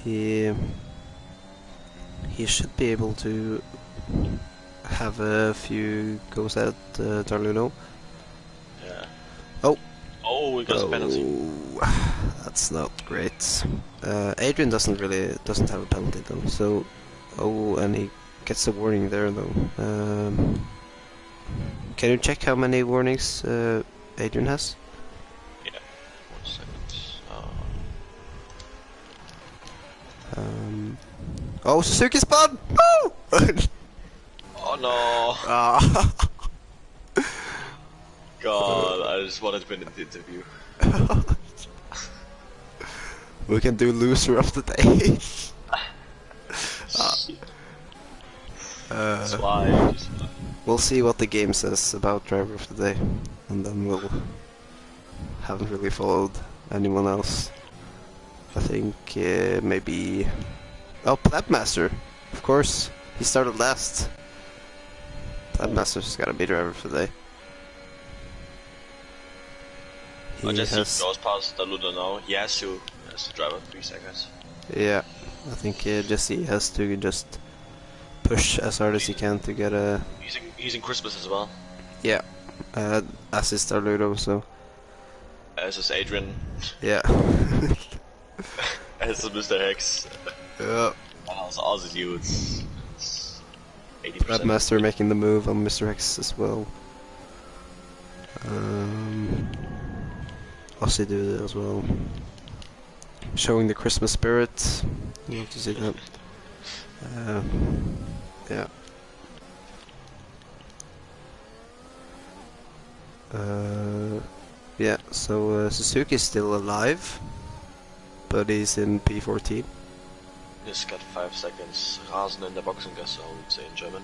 He should be able to have a few goes at Darluno. Yeah. Oh. Oh, we got a penalty. That's not great. Adrian doesn't have a penalty though. So, and he gets a warning there though. Can you check how many warnings Adrian has? Yeah. 1 second. Oh, Suzuki spun! No! Oh no! Ah. God, I just wanted to win the interview. We can do loser of the day. That's why. We'll see what the game says about driver of the day, and then we'll haven't really followed anyone else. I think maybe Plabmaster, of course. He started last. Plabmaster's gotta be driver for the day. I just goes past the Ludo now. He has to drive at 3 seconds. Yeah, I think Jesse has to just push as hard as he can to get a. He's in Christmas as well. Yeah, as is Darludo, so. As is Adrian. Yeah. As is Mr. Hex. Yeah. And also Aussie dudes. 80%. Radmaster making the move on Mr. X as well. Aussie dude as well. Showing the Christmas spirit. You have to see that. Yeah. Yeah, so Suzuki is still alive, but he's in P14. Just got 5 seconds. Rasen in der Boxengasse, I would say in German.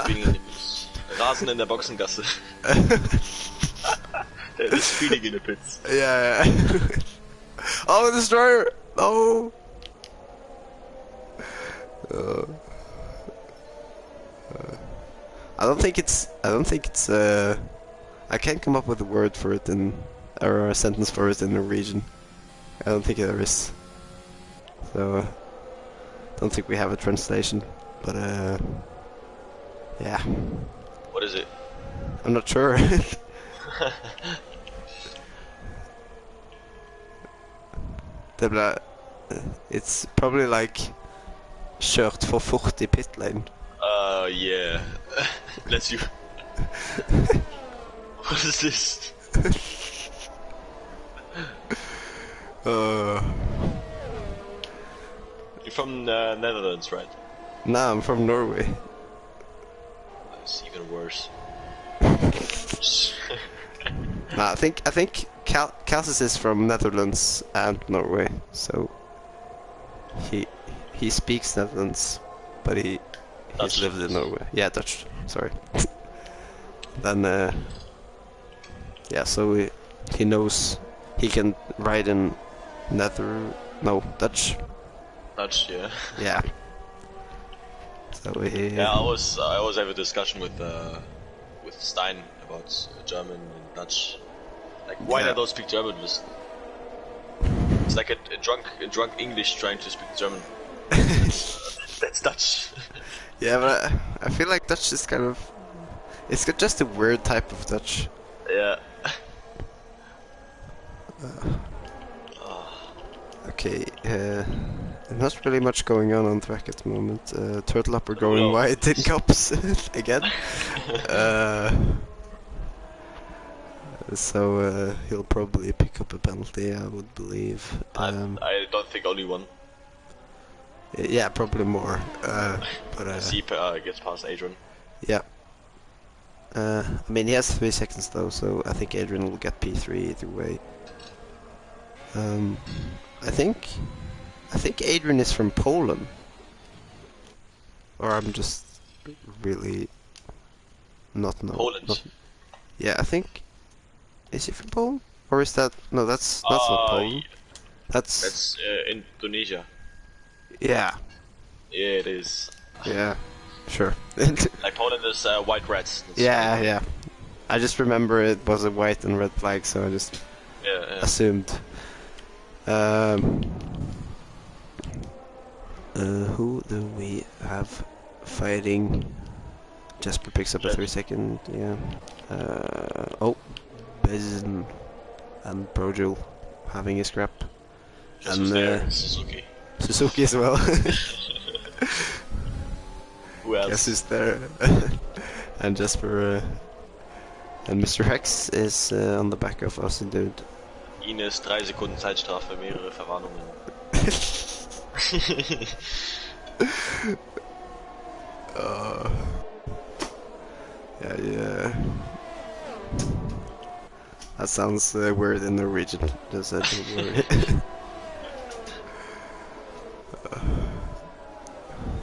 Speeding in the pits. Rasen in der Boxengasse. They're speeding in the pits. Yeah. Oh, destroyer! No! I don't think it's. I can't come up with a word for it or a sentence for it in Norwegian. I don't think there is. So, don't think we have a translation. But yeah. What is it? I'm not sure. It's probably like kjørt for fort I pit lane. Yeah. Bless you. What is this? You're from the Netherlands, right? Nah, I'm from Norway. It's even worse. Nah, I think Cassis is from Netherlands and Norway, so he speaks Netherlands, but he's lived in Norway. Yeah, Dutch. Sorry. Then yeah, so he knows he can ride in Dutch. Dutch, yeah. Yeah. So yeah, I always have a discussion with Stein about German and Dutch. Like, why not speak German? It's like a drunk English trying to speak German. That's Dutch. Yeah, but I feel like Dutch is kind of... It's got just a weird type of Dutch. Yeah. Okay, not really much going on track at the moment. Turtle Upper going wide in cups again. So he'll probably pick up a penalty, I would believe. I don't think only one. Yeah, probably more. But C gets past Adrian. Yeah. I mean, he has 3 seconds though, so I think Adrian will get P3 either way. I think Adrian is from Poland. Or I'm just really not know. Poland. Yeah, I think. Is he from Poland? Or is that... No, that's not Poland. That's Indonesia. Yeah. Yeah, it is. Yeah, sure. Like Poland is white reds. Yeah. I just remember it was a white and red flag, so I just assumed. Who do we have fighting? Jesper picks up a 3-second, yeah. Bezin and Brojul having a scrap. And Suzuki. Suzuki as well. Who else? Guess who's there? And Jesper and Mr. Hex is on the back of us, dude. Ines 3 Sekunden Zeitstrafe, mehrere Verwarnungen. Yeah. That sounds weird in Norwegian. Just don't worry.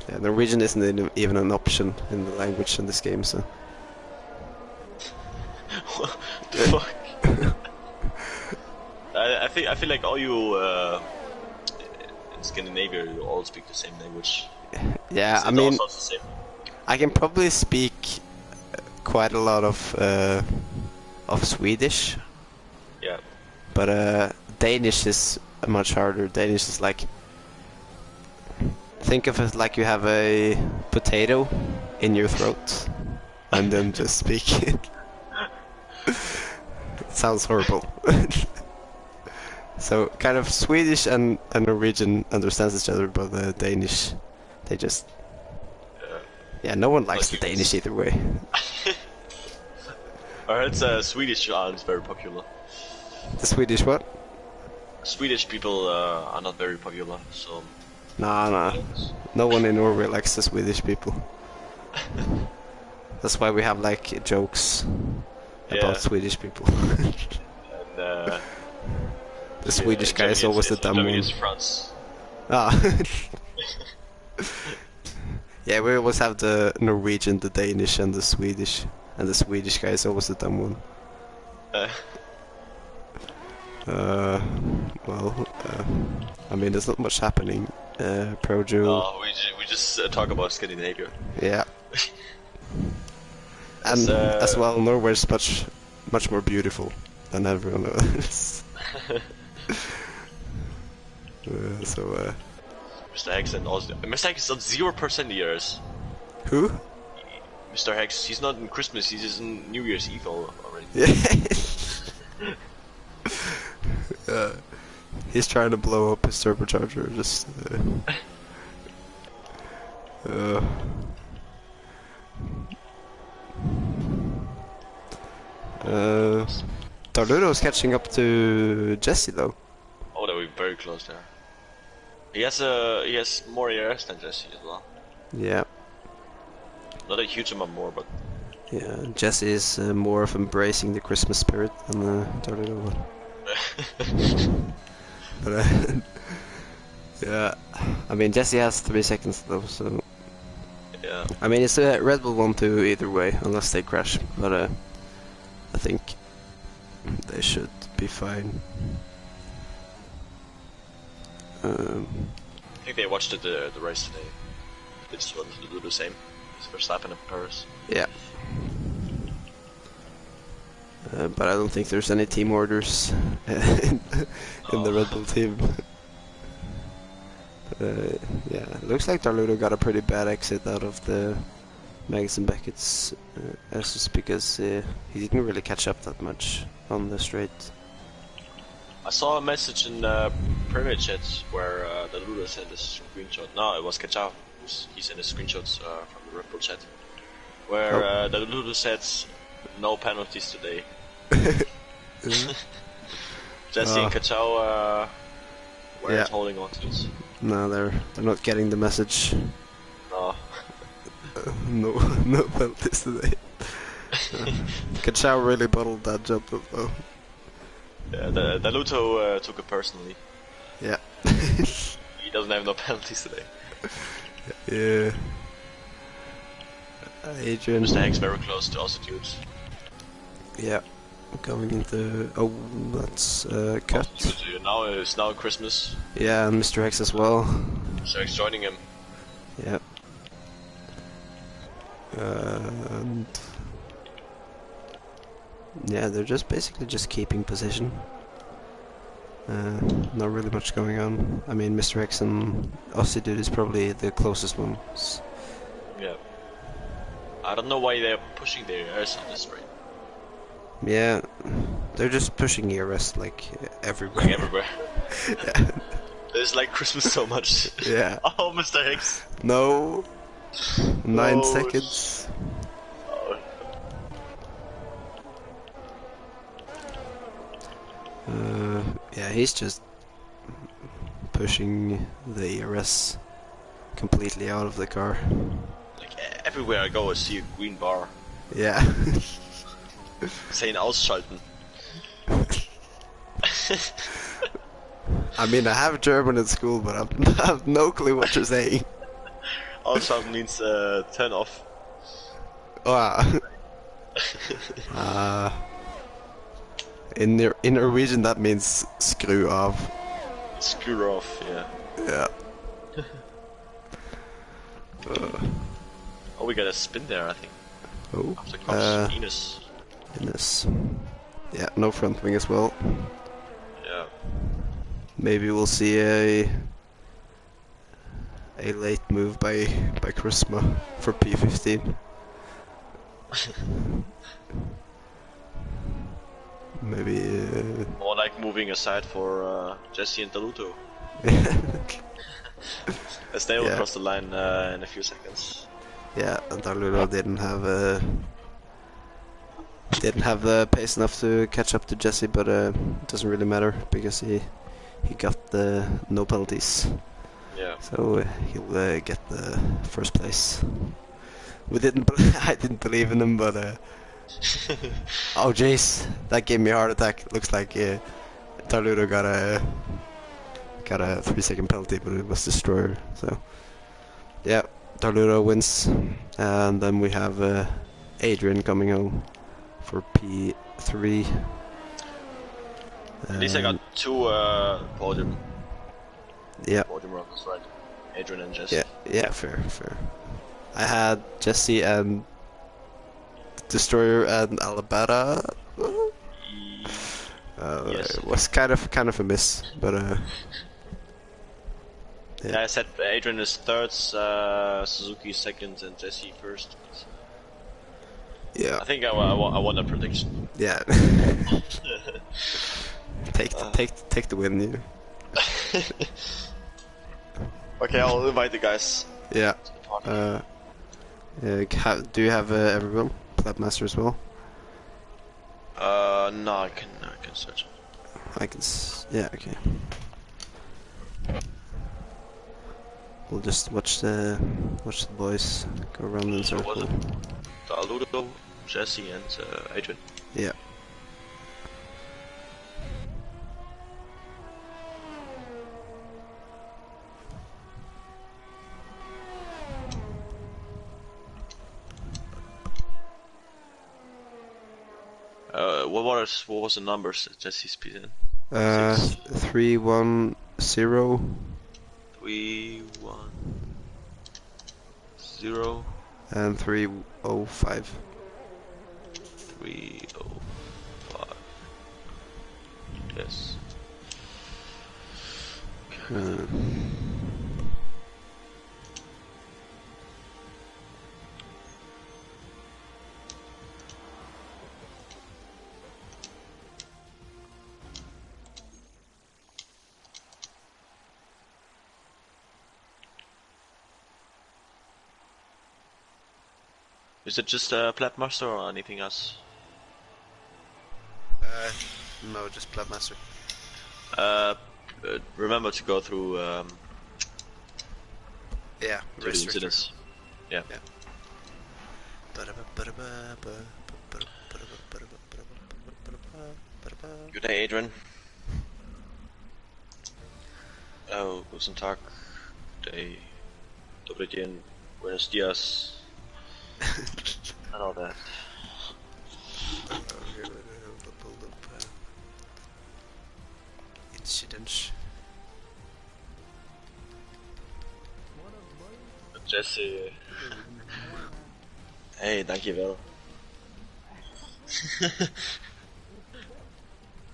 Yeah, Norwegian isn't even an option in the language in this game, so. What the fuck? I feel like all you in Scandinavia, you all speak the same language. Yeah, I mean, I can probably speak quite a lot of Swedish. Yeah. But Danish is much harder. Danish is like, think of it like you have a potato in your throat and then just speak it. It sounds horrible. So kind of Swedish and Norwegian understands each other, but Danish, they just... Yeah, no one likes the Danish either way. I heard Swedish aren't very popular. The Swedish what? Swedish people are not very popular, so... Nah. No one in Norway likes the Swedish people. That's why we have like jokes about Swedish people. And the Swedish guy is always the dumb one. France. Yeah, we always have the Norwegian, the Danish, and the Swedish. And the Swedish guy is always the dumb one. I mean, there's not much happening. Projo. No, we just talk about Scandinavia. Yeah. And as well, Norway's much more beautiful than everyone else. Mr. Hex and also Mr. Hex is on 0% years. Who? Mr. Hex, he's not in Christmas, he's just in New Year's Eve already. Yeah. He's trying to blow up his turbocharger, just... Darludo's catching up to Jesse though. Oh, that would be very close there. He has more ARS than Jesse as well. Yeah. Not a huge amount more, but yeah, Jesse is more of embracing the Christmas spirit than Darludo one. But yeah, I mean Jesse has 3 seconds though, so yeah. I mean it's a Red Bull 1-2 either way, unless they crash. But I think they should be fine. I think they watched the race today. They just wanted to do the same as Verstappen in Paris. Yeah. But I don't think there's any team orders in the Red Bull team. Yeah, it looks like Darludo got a pretty bad exit out of the Magnussen Beckett's just because he didn't really catch up that much on the straight. I saw a message in private chat where Darludo sent a screenshot. No, it was Kachao. He sent his screenshots from the Red Bull chat where Darludo said no penalties today. Jesse and Kachao weren't holding on to it. No, they're not getting the message. No. No penalties today. Kachao really bottled that jump up though. Yeah, Darludo took it personally. Yeah. He doesn't have no penalties today. Yeah. Adrian. Mr. Hank's very close to altitude. Yeah. Going into that's cut. It's now Christmas. Yeah, and Mr. X as well. Mr. X joining him. Yeah. And yeah, they're just basically just keeping position. Not really much going on. I mean, Mr. X and Aussie Dude is probably the closest ones. Yeah. I don't know why they're pushing their airs on this rate. Yeah, they're just pushing ERS like everywhere. Like everywhere. Yeah. There's like Christmas so much. Yeah. Oh, Mr. Hicks. No. 9 seconds. Yeah, he's just pushing the ERS completely out of the car. Like everywhere I go, I see a green bar. Yeah. Saying ausschalten. I mean, I have German in school, but I have no clue what you're saying. Ausschalten means turn off. In Norwegian that means screw off. Screw off, yeah. Yeah. Oh, we got a spin there, I think. Oh. After cross, Ines. Yeah, no front wing as well. Yeah. Maybe we'll see a late move by Chrisma for P15. Maybe more like moving aside for Jesse and Darludo. As they will cross the line in a few seconds. Yeah, and Darludo didn't have the pace enough to catch up to Jesse, but it doesn't really matter because he got the no penalties. Yeah. So he'll get the first place. I didn't believe in him, but oh jeez, that gave me a heart attack. Looks like Darludo got a 3-second penalty, but it was destroyer. So yeah, Darludo wins, and then we have Adrian coming home for P3. At least I got 2 podium. Yeah. Podium runners, right? Adrian and Jesse. Yeah, fair. I had Jesse and Destroyer and Alabama. Yes. It was kind of a miss, but Yeah, I said Adrian is third, Suzuki second, and Jesse first. yeah, I think I won that prediction. yeah. take the win, you. Okay, I'll invite the guys. Yeah. To the party. Do you have everyone? Plebmaster as well? No, I can search. Yeah, okay. We'll just watch the boys go around in a So was circle. it Daludo, Jesse, and Adrian? Yeah. What was the numbers that Jesse's put in? 310. 310 and 305. 305. Yes. Is it just Plapmaster or anything else? No, just Plebmaster. Remember to go through Yeah, to the incidents. Yeah. Good day, Adrian. Oh, guten Tag. Good day. Dobry dzień. Buenos dias. And all that. Incidents. Jesse. Hey, dankjewel.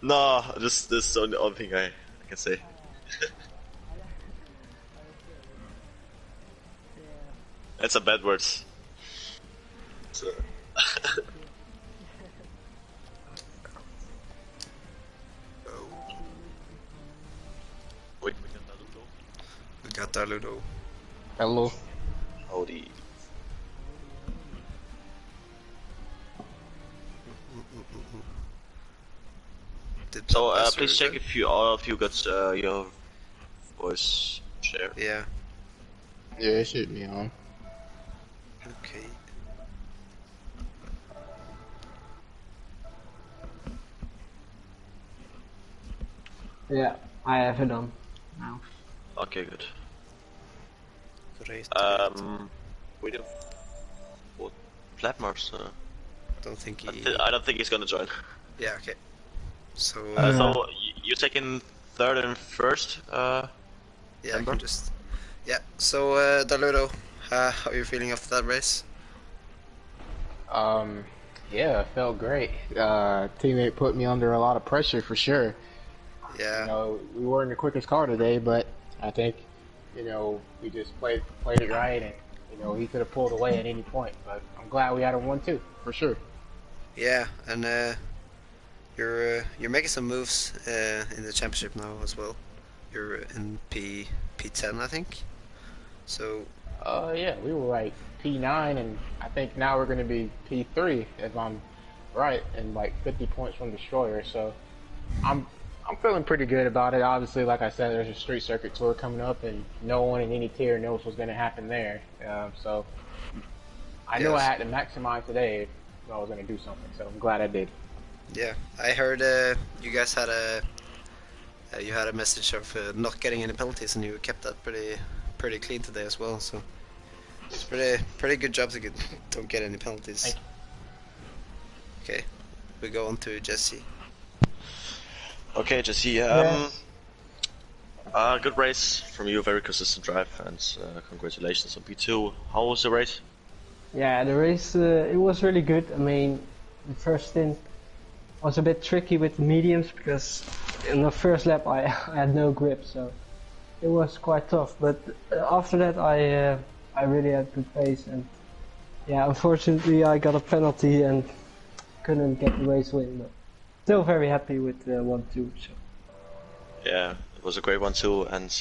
No, this is the only thing I can say. That's a bad words. So. Wait, We got Daludo. Hello. howdy. So please check if all of you got your voice share. Yeah. Yeah, it should be on. Okay. Yeah, I have it on now. Okay, good. Great. Wait for Flatmars. Don't think he. I don't think he's gonna join. Yeah. Okay. So. So you're taking third and first. Yeah, I Ember? can just. Yeah. So Daludo, how are you feeling after that race? Yeah, it felt great. Teammate put me under a lot of pressure for sure. Yeah. You know, we weren't the quickest car today, but I think, you know, we just played it right, and you know, he could have pulled away at any point. But I'm glad we had a 1-2 for sure. Yeah, and you're making some moves in the championship now as well. You're in P10, I think. So. Yeah, we were like P9, and I think now we're going to be P3 if I'm right, and like 50 points from Destroyer. So I'm feeling pretty good about it. Obviously, like I said, there's a street circuit tour coming up, and no one in any tier knows what's going to happen there. So I knew I had to maximize today if I was going to do something. So I'm glad I did. Yeah, I heard you guys had you had a message of not getting any penalties, and you kept that pretty clean today as well. So it's pretty good job to don't get any penalties. Thank you. Okay, we go on to Jesse. Okay, Jesse. Good race from you. Very consistent drive, and congratulations on P2. How was the race? Yeah, the race it was really good. I mean, the first stint was a bit tricky with the mediums because in the first lap I, I had no grip, so it was quite tough. But after that I really had good pace, and yeah, unfortunately I got a penalty and couldn't get the race win. But still very happy with 1-2. So. Yeah, it was a great one too, and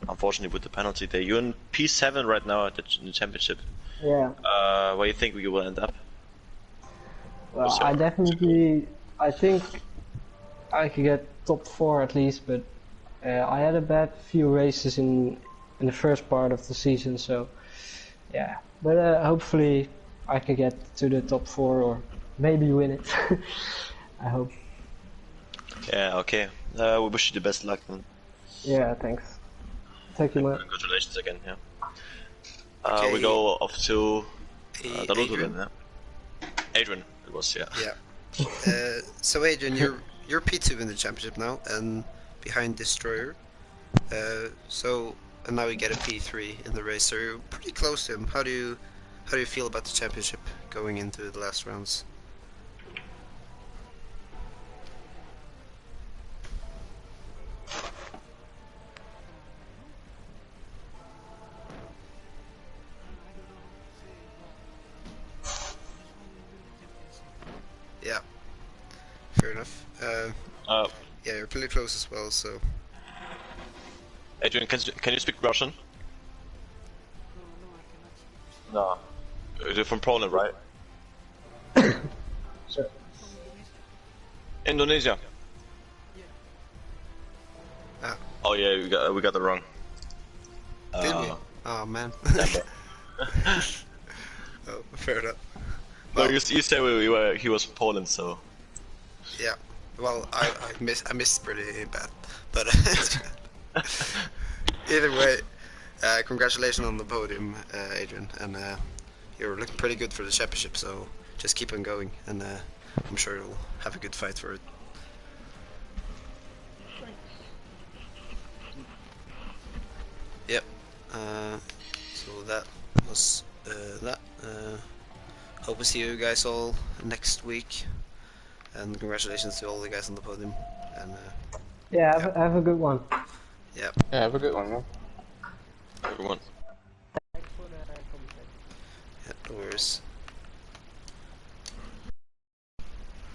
unfortunately with the penalty there, you're in P7 right now at in the championship. Yeah. Where you think you will end up? Well, I definitely, I think I could get top 4 at least, but I had a bad few races in the first part of the season, so yeah. But hopefully I can get to the top 4 or maybe win it. I hope. Yeah, okay. We wish you the best luck then. Yeah, thanks. Thank you, man. Congratulations again, yeah. Okay. We go off to Daruto Adrian? then, yeah. Adrian, it was, yeah. Yeah. So Adrian, you're P2 in the championship now, and behind Destroyer. And now we get a P3 in the race, so you're pretty close to him. How do you feel about the championship going into the last rounds? Yeah, fair enough. Yeah, you're pretty close as well, so... Adrian, can you speak Russian? No. You're from Poland, right? Sure. Indonesia. Ah, Oh yeah, we got it wrong. did we? Oh man. Oh, fair enough. No, you said he was from Poland, so... Yeah. Well, I missed pretty bad, but either way, congratulations on the podium, Adrian, and you're looking pretty good for the championship. So just keep on going, and I'm sure you'll have a good fight for it. Yep. So that was that. Hope to see you guys all next week. And congratulations to all the guys on the podium. And Yeah, have a good one. yeah, Yeah, have a good one, man. Everyone. Thanks for the conversation. yeah, no worries.